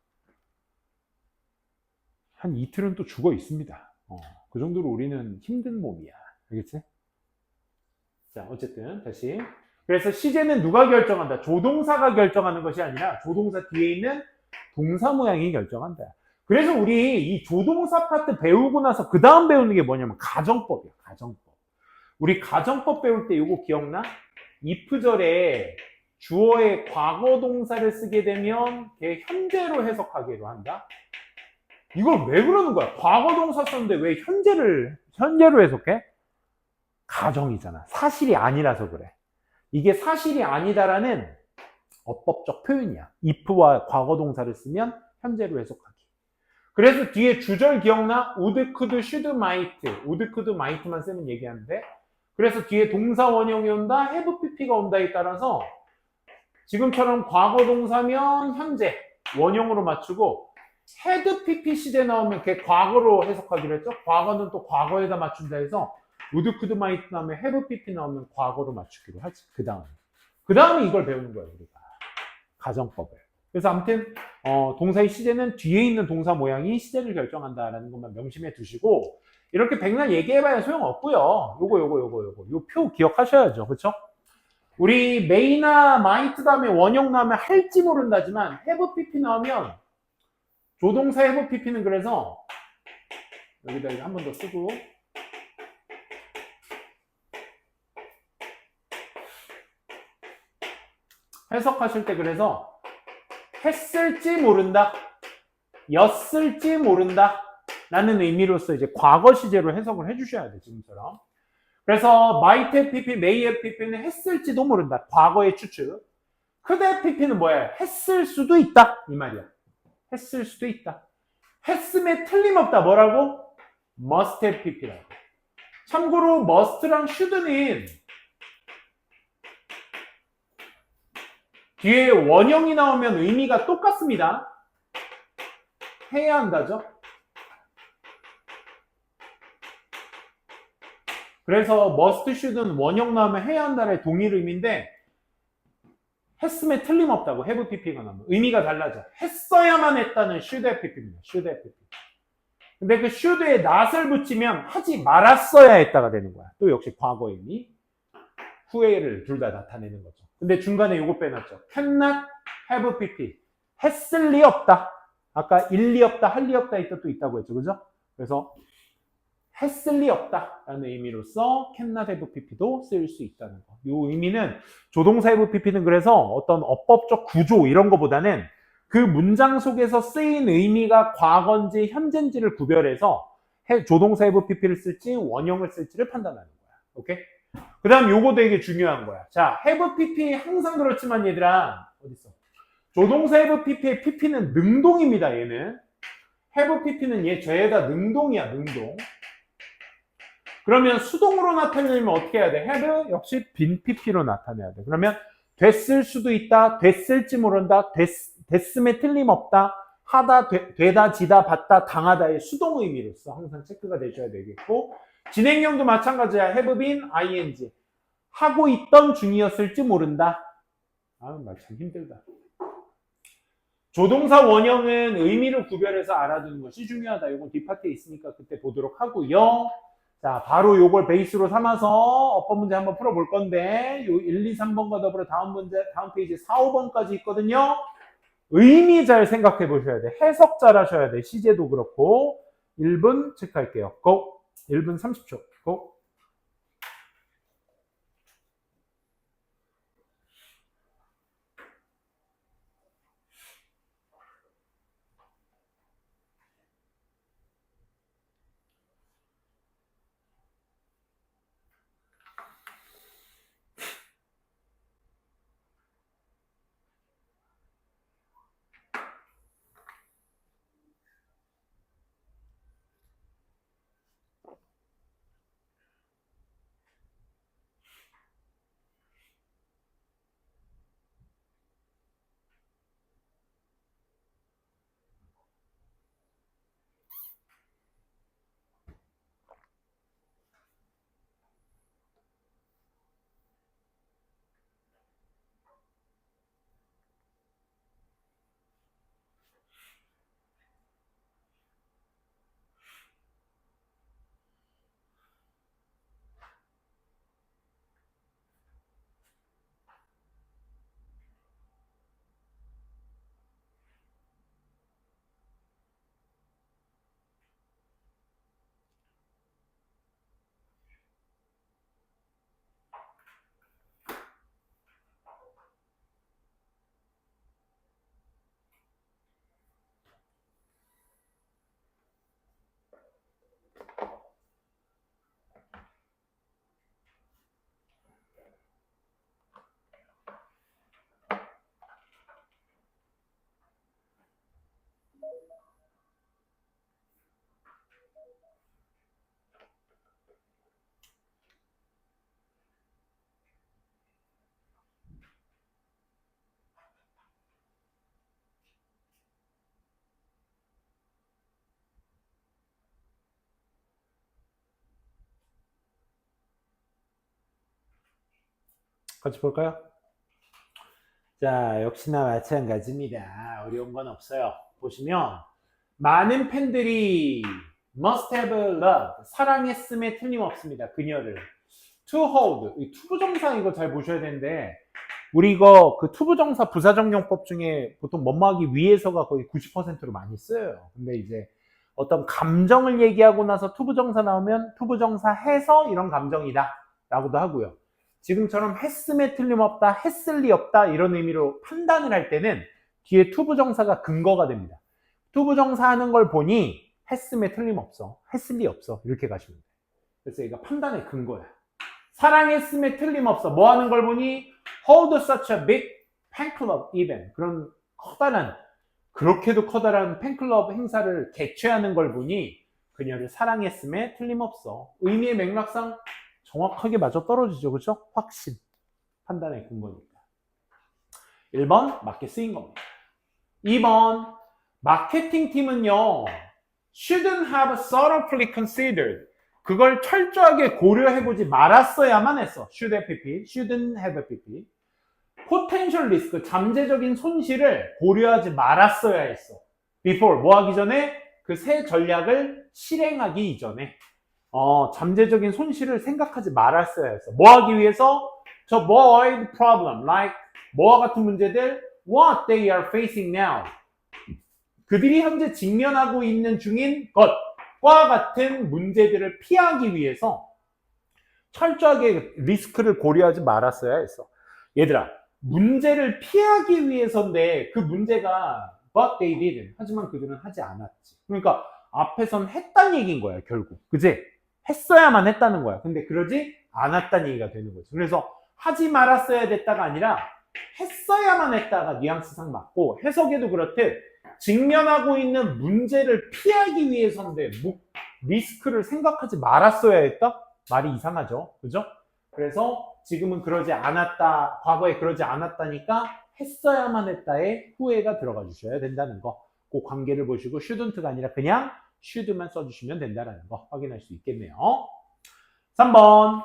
한 이틀은 또 죽어 있습니다. 그 정도로 우리는 힘든 몸이야. 알겠지? 자, 어쨌든 다시 그래서 시제는 누가 결정한다? 조동사가 결정하는 것이 아니라 조동사 뒤에 있는 동사 모양이 결정한다. 그래서 우리 이 조동사 파트 배우고 나서 그 다음 배우는 게 뭐냐면 가정법이야. 가정법. 우리 가정법 배울 때 이거 기억나? if절에 주어의 과거 동사를 쓰게 되면 걔 현재로 해석하기로 한다. 이걸 왜 그러는 거야? 과거 동사 썼는데 왜 현재로 해석해? 가정이잖아. 사실이 아니라서 그래. 이게 사실이 아니다라는 어법적 표현이야. if와 과거 동사를 쓰면 현재로 해석하기. 그래서 뒤에 주절 기억나? would, could, should, might. would, could, might만 쓰면 얘기하는데, 그래서 뒤에 동사 원형이 온다, have, pp가 온다에 따라서 지금처럼 과거 동사면 현재 원형으로 맞추고, had, pp 시제 나오면 걔 과거로 해석하기로 했죠. 과거는 또 과거에다 맞춘다 해서 would, could, might 나오면 have, pp 나오면 과거로 맞추기로 하지. 그 다음에 이걸 배우는 거예요, 우리가. 가정법을. 그래서 아무튼 동사의 시제는 뒤에 있는 동사 모양이 시제를 결정한다라는 것만 명심해 두시고, 이렇게 백날 얘기해봐야 소용없고요. 요 표 기억하셔야죠. 그렇죠? 우리 may나 might 다음에 원형 나오면 할지 모른다지만 have, pp 나오면 조동사 have, pp는 그래서 여기다 한 번 더 쓰고, 해석하실 때 그래서 했을지 모른다, 였을지 모른다 라는 의미로서 이제 과거 시제로 해석을 해주셔야 돼, 지금처럼. 그래서 might have pp, may have pp는 했을지도 모른다, 과거의 추측. could have pp는 뭐야? 했을 수도 있다, 이 말이야. 했을 수도 있다. 했음에 틀림없다, 뭐라고? must have pp라고. 참고로 must랑 should는 뒤에 원형이 나오면 의미가 똑같습니다. 해야 한다죠. 그래서 must, should는 원형 나오면 해야 한다의 동일 의미인데 했음에 틀림없다고 have pp가 나오면 의미가 달라져. 했어야만 했다는 should have pp입니다. should have pp. 근데 그 should에 not을 붙이면 하지 말았어야 했다가 되는 거야. 또 역시 과거 의미, 후회를 둘 다 나타내는 거죠. 근데 중간에 요거 빼놨죠. cannot have pp. 했을 리 없다. 아까 일 리 없다, 할 리 없다 이때 또 있다고 했죠. 그죠? 그래서 했을 리 없다라는 의미로서 cannot have pp도 쓰일 수 있다는 거. 요 의미는 조동사 have pp는 그래서 어떤 어법적 구조 이런 거보다는 그 문장 속에서 쓰인 의미가 과거인지 현재인지를 구별해서 조동사 have pp를 쓸지 원형을 쓸지를 판단하는 거야. 오케이? 그 다음 요거 되게 중요한 거야. 자, have pp 항상 그렇지만 얘들아, 어딨어? 조동사 have pp의 pp는 능동입니다, 얘는. have pp는 죄다 능동이야, 능동. 그러면 수동으로 나타내려면 어떻게 해야 돼? have 역시 빈 pp로 나타내야 돼. 그러면 됐을 수도 있다, 됐을지 모른다, 됐음에 틀림없다, 하다, 되다, 지다, 받다, 당하다의 수동 의미로서 항상 체크가 되셔야 되겠고, 진행형도 마찬가지야. have been, ing. 하고 있던 중이었을지 모른다. 아, 말 참 힘들다. 조동사 원형은 의미를 구별해서 알아두는 것이 중요하다. 이건 뒷파트에 있으니까 그때 보도록 하고요. 자, 바로 요걸 베이스로 삼아서 어법 문제 한번 풀어볼 건데, 요 1, 2, 3번과 더불어 다음 문제, 다음 페이지 4, 5번까지 있거든요. 의미 잘 생각해 보셔야 돼. 해석 잘 하셔야 돼. 시제도 그렇고. 1분 체크할게요. 고! 1분 30초. 고! 같이 볼까요? 자, 역시나 마찬가지입니다. 어려운 건 없어요. 보시면 많은 팬들이 must have loved, 사랑했음에 틀림없습니다. 그녀를. to hold, 이 투부정사 이거 잘 보셔야 되는데 우리 이거 그 투부정사 부사정용법 중에 보통 뭐뭐하기 위해서가 거의 90%로 많이 쓰여요. 근데 이제 어떤 감정을 얘기하고 나서 투부정사 나오면 투부정사 해서 이런 감정이다 라고도 하고요. 지금처럼 했음에 틀림없다, 했을 리 없다 이런 의미로 판단을 할 때는 뒤에 투부정사가 근거가 됩니다. 투부정사 하는 걸 보니 했음에 틀림없어, 했을 리 없어 이렇게 가시면 돼요. 그래서 이거 판단의 근거야. 사랑했음에 틀림없어. 뭐 하는 걸 보니 hold such a big fan club event. 그런 커다란, 그렇게도 커다란 팬클럽 행사를 개최하는 걸 보니 그녀를 사랑했음에 틀림없어. 의미의 맥락상 정확하게 맞아떨어지죠. 그렇죠? 확신. 판단의 근거니까. 1번 맞게 쓰인 겁니다. 2번 마케팅 팀은요 shouldn't have thoroughly considered. 그걸 철저하게 고려해보지 말았어야만 했어. should have pp, shouldn't have pp. potential risk, 잠재적인 손실을 고려하지 말았어야 했어. before, 뭐 하기 전에? 그 새 전략을 실행하기 이전에. 잠재적인 손실을 생각하지 말았어야 했어. 뭐 하기 위해서? To avoid problem, like 뭐와 같은 문제들? What they are facing now. 그들이 현재 직면하고 있는 중인 것과 같은 문제들을 피하기 위해서 철저하게 리스크를 고려하지 말았어야 했어. 얘들아, 문제를 피하기 위해서인데 그 문제가 but they didn't. 하지만 그들은 하지 않았지. 그러니까 앞에선 했다는 얘기인 거야, 결국. 그지? 했어야만 했다는 거야. 근데 그러지 않았다는 얘기가 되는 거지. 그래서 하지 말았어야 됐다가 아니라 했어야만 했다가 뉘앙스상 맞고, 해석에도 그렇듯 직면하고 있는 문제를 피하기 위해서인데 리스크를 생각하지 말았어야 했다? 말이 이상하죠. 그죠? 그래서 지금은 그러지 않았다, 과거에 그러지 않았다니까 했어야만 했다에 후회가 들어가 주셔야 된다는 거. 그 관계를 보시고 shouldn't가 아니라 그냥 should만 써주시면 된다는 거 확인할 수 있겠네요. 3번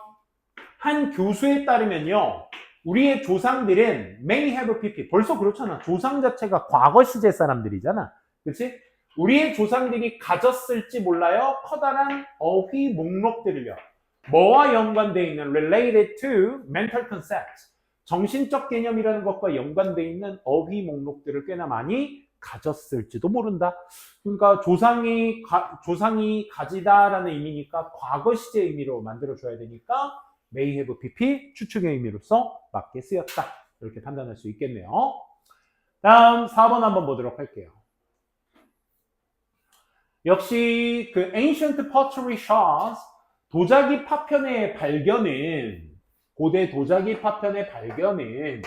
한 교수에 따르면요 우리의 조상들은 may have pp. 벌써 그렇잖아. 조상 자체가 과거 시제 사람들이잖아. 그렇지? 우리의 조상들이 가졌을지 몰라요. 커다란 어휘 목록들을요. 뭐와 연관되어 있는 related to mental concepts. 정신적 개념이라는 것과 연관되어 있는 어휘 목록들을 꽤나 많이 가졌을지도 모른다. 그러니까 조상이 가지다라는 의미니까 과거 시제 의미로 만들어줘야 되니까 may have pp 추측의 의미로서 맞게 쓰였다. 이렇게 판단할 수 있겠네요. 다음 4번 한번 보도록 할게요. 역시 그 ancient pottery shards 도자기 파편의 발견은 고대 도자기 파편의 발견은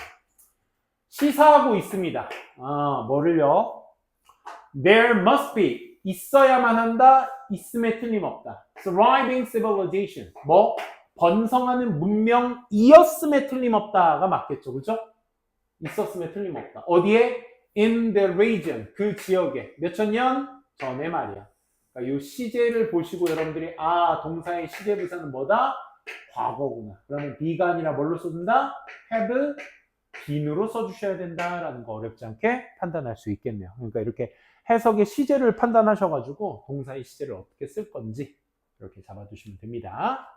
시사하고 있습니다. 뭐를요? There must be 있어야만 한다. 있음에 틀림없다. Thriving civilization 뭐? 번성하는 문명이었음에 틀림없다가 맞겠죠. 그죠? 있었음에 틀림없다. 어디에? In the region. 그 지역에. 몇천 년 전에 말이야. 그러니까 이 시제를 보시고 여러분들이 동사의 시제 부사는 뭐다? 과거구나. 그러면 be가 아니라 뭘로 써준다? have, been으로 써주셔야 된다라는 거 어렵지 않게 판단할 수 있겠네요. 그러니까 이렇게 해석의 시제를 판단하셔가지고 동사의 시제를 어떻게 쓸 건지 이렇게 잡아두시면 됩니다.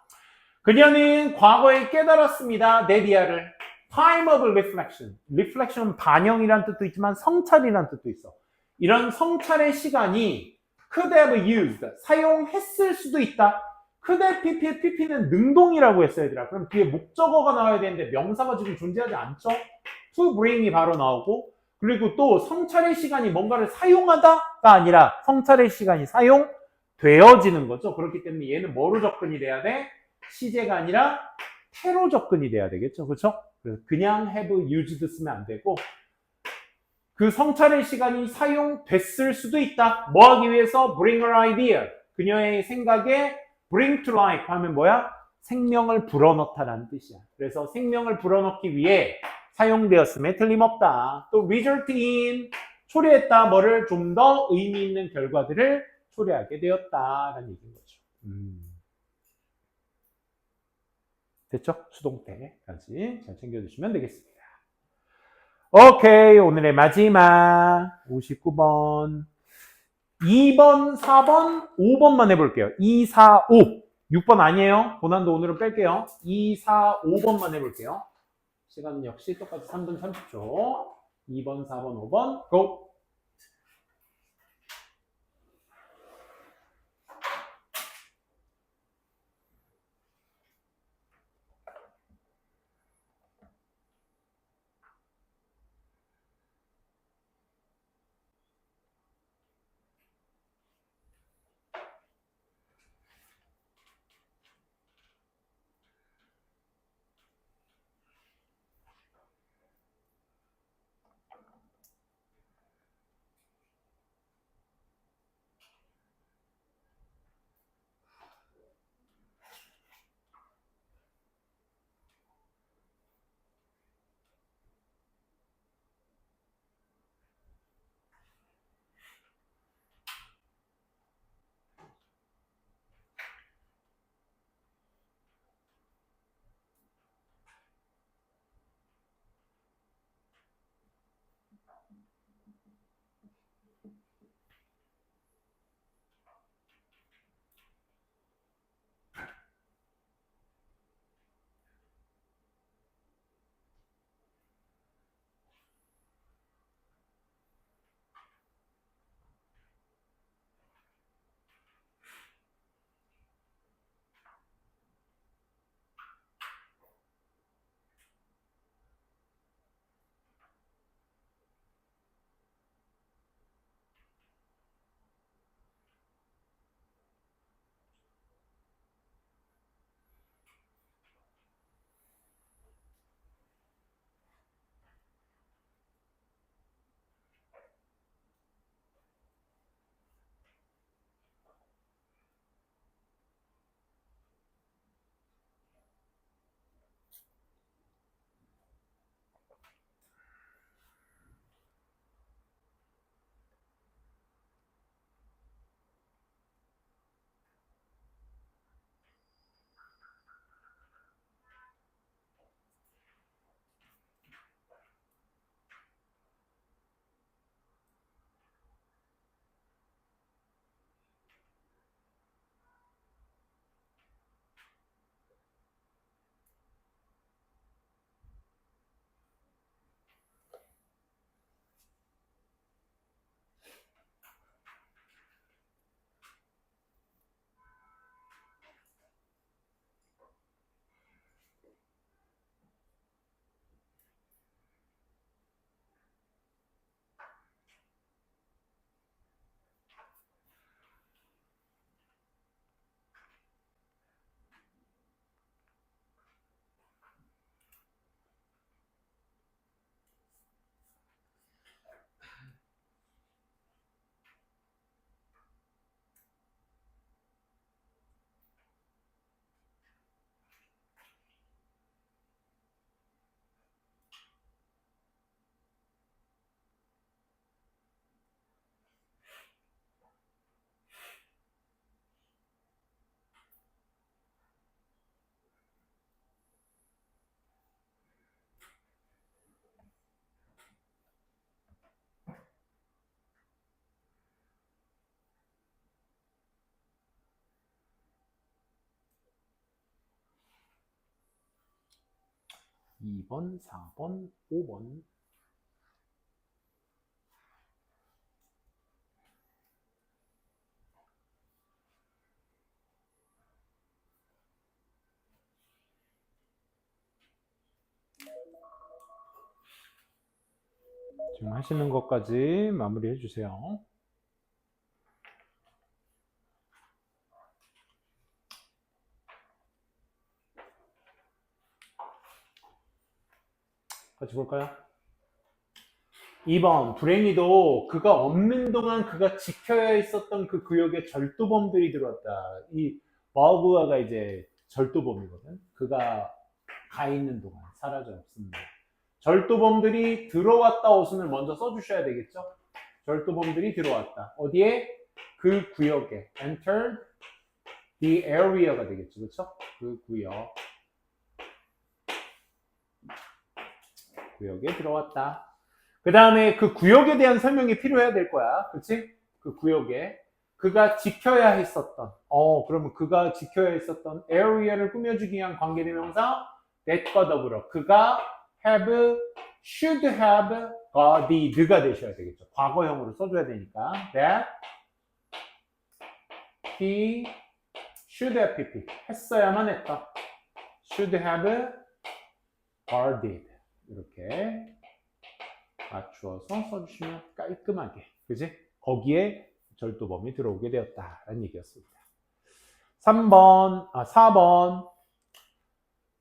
그녀는 과거에 깨달았습니다. 네디아를. Time of reflection. reflection은 반영이란 뜻도 있지만 성찰이란 뜻도 있어. 이런 성찰의 시간이 could have used. 사용했을 수도 있다. could have pp의 pp는 능동이라고 했어요, 얘들아. 그럼 뒤에 목적어가 나와야 되는데 명사가 지금 존재하지 않죠? to bring이 바로 나오고, 그리고 또 성찰의 시간이 뭔가를 사용하다가 아니라 성찰의 시간이 사용되어지는 거죠. 그렇기 때문에 얘는 뭐로 접근이 돼야 돼? 시제가 아니라 태로 접근이 돼야 되겠죠. 그렇죠? 그래서 그냥 have used 쓰면 안 되고 그 성찰의 시간이 사용됐을 수도 있다. 뭐 하기 위해서? bring her idea. 그녀의 생각에 bring to life 하면 뭐야? 생명을 불어넣다라는 뜻이야. 그래서 생명을 불어넣기 위해 사용되었음에 틀림없다. 또 result in 초래했다. 뭐를? 좀 더 의미 있는 결과들을 초래하게 되었다라는 얘기인 거죠. 됐죠? 수동태까지 잘 챙겨주시면 되겠습니다. 오케이, 오늘의 마지막 59번. 2번, 4번, 5번만 해볼게요. 2, 4, 5. 6번 아니에요. 고난도 오늘은 뺄게요. 2, 4, 5번만 해볼게요. 시간 역시 똑같이 3분 30초. 2번, 4번, 5번, 고! 이 번 4번, 5번. 지금 하시는 것까지 마무리해 주세요. 같이 볼까요? 2번, 불행히도 그가 없는 동안 그가 지켜야 했었던 그 구역에 절도범들이 들어왔다. 이 마우그아가 이제 절도범이거든. 그가 가 있는 동안 사라져 없습니다. 절도범들이 들어왔다 어순을 먼저 써주셔야 되겠죠? 절도범들이 들어왔다. 어디에? 그 구역에. entered the area가 되겠죠. 그렇죠? 그 구역. 구역에 들어왔다. 그 다음에 그 구역에 대한 설명이 필요해야 될 거야. 그치? 그 구역에. 그가 지켜야 했었던, 그러면 그가 지켜야 했었던 area를 꾸며주기 위한 관계대명사 that과 더불어 그가 have, should have guarded가 되셔야 되겠죠. 과거형으로 써줘야 되니까 that he should have pp 했어야만 했다. should have guarded 이렇게 맞추어서 써주시면 깔끔하게, 그지? 거기에 절도범이 들어오게 되었다라는 얘기였습니다. 4번.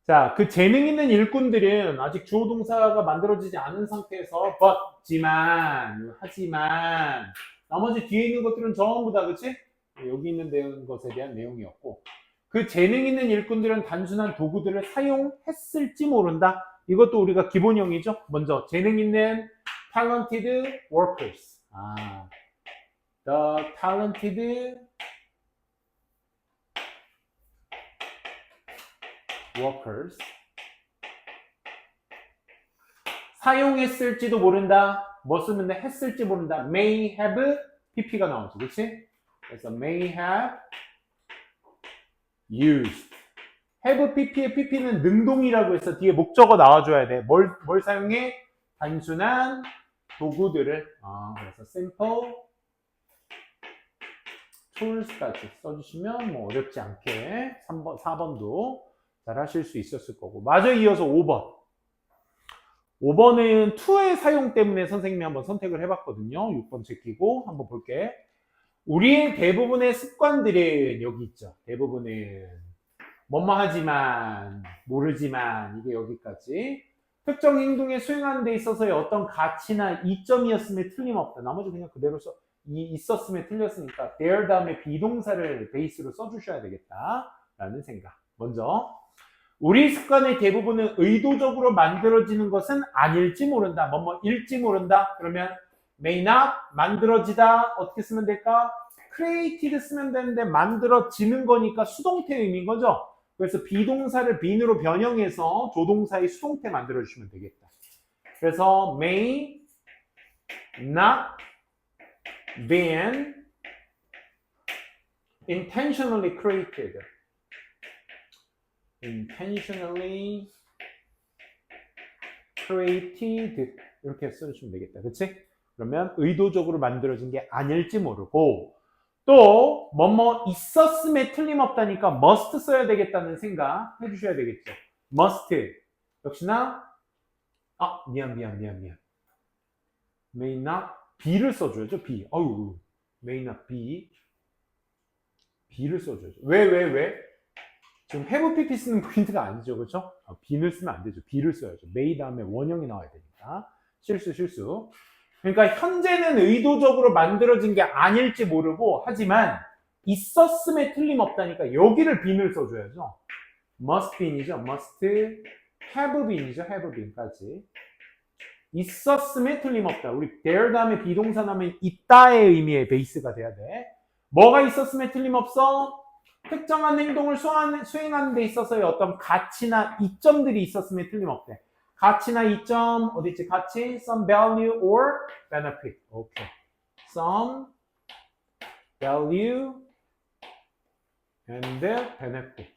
자, 그 재능 있는 일꾼들은 아직 주어 동사가 만들어지지 않은 상태에서 하지만 나머지 뒤에 있는 것들은 전부 다, 그치? 여기 있는 것에 대한 내용이었고, 그 재능 있는 일꾼들은 단순한 도구들을 사용했을지 모른다. 이것도 우리가 기본형이죠. 먼저 재능 있는 talented workers. The talented workers. 사용했을지도 모른다. 뭐 쓰면 돼? 했을지 모른다. May have pp가 나오지, 그렇지? 그래서 may have used. have pp의 pp는 능동이라고 해서 뒤에 목적어 나와줘야 돼. 뭘 사용해? 단순한 도구들을. 그래서 simple tools까지 써주시면 뭐 어렵지 않게 4번도 잘 하실 수 있었을 거고. 마저 이어서 5번. 5번은 to의 사용 때문에 선생님이 한번 선택을 해봤거든요. 6번 제끼고 한번 볼게. 우리의 대부분의 습관들은 여기 있죠. 대부분은 뭐뭐 하지만, 모르지만, 이게 여기까지. 특정 행동에 수행하는 데 있어서의 어떤 가치나 이점이었음에 틀림없다. 나머지 그냥 그대로 있었음에 틀렸으니까 there 다음에 비동사를 베이스로 써주셔야 되겠다 라는 생각. 먼저 우리 습관의 대부분은 의도적으로 만들어지는 것은 아닐지 모른다. 일지 모른다. 그러면 may not, 만들어지다. 어떻게 쓰면 될까? created 쓰면 되는데 만들어지는 거니까 수동태 의미인 거죠. 그래서 비동사를 being으로 변형해서 조동사의 수동태 만들어주시면 되겠다. 그래서 may not been intentionally created. intentionally created 이렇게 써주시면 되겠다. 그치? 그러면 의도적으로 만들어진 게 아닐지 모르고 또 뭐뭐 있었음에 틀림없다니까 must 써야 되겠다는 생각 해주셔야 되겠죠. must 역시나 미안 may not be를 써줘야죠. be. may not be be를 써줘야죠. 왜? 지금 have pp 쓰는 포인트가 아니죠. 그렇죠? be를 쓰면 안 되죠. be를 써야죠. may 다음에 원형이 나와야 되니까. 실수. 그러니까 현재는 의도적으로 만들어진 게 아닐지 모르고 하지만 있었음에 틀림없다니까 여기를 bean을 써줘야죠. must bean이죠. must have bean이죠. have bean까지. 있었음에 틀림없다. 우리 there 다음에 비동사 나오면 있다의 의미의 베이스가 돼야 돼. 뭐가 있었음에 틀림없어? 특정한 행동을 수행하는 데 있어서의 어떤 가치나 이점들이 있었음에 틀림없대. 가치나 이점, 어디 있지? 가치, some value or benefit. 오케이. some value and benefit.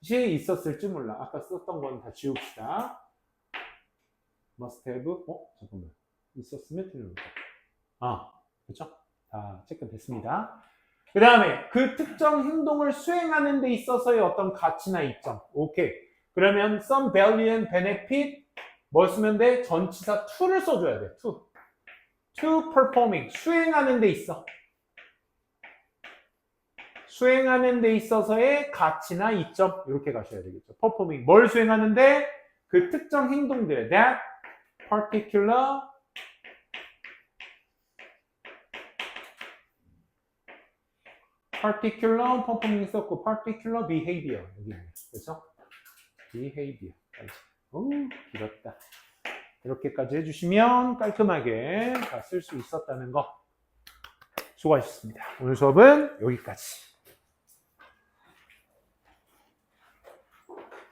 이 있었을지 몰라. 아까 썼던 건 다 지웁시다. must have, 잠깐만. 있었으면 틀림없다. 그렇죠? 다 체크됐습니다. 그 다음에 그 특정 행동을 수행하는 데 있어서의 어떤 가치나 이점. 오케이. 그러면 some value and benefit 뭐 쓰면 돼? 전치사 to를 써줘야 돼. to performing. 수행하는 데 있어. 수행하는 데 있어서의 가치나 이점. 이렇게 가셔야 되겠죠. performing. 뭘 수행하는데? 그 특정 행동들. that particular performing 썼고 particular behavior 여기 있네. 그래서 behavior 길었다. 이렇게까지 해주시면 깔끔하게 다 쓸 수 있었다는 거. 수고하셨습니다. 오늘 수업은 여기까지.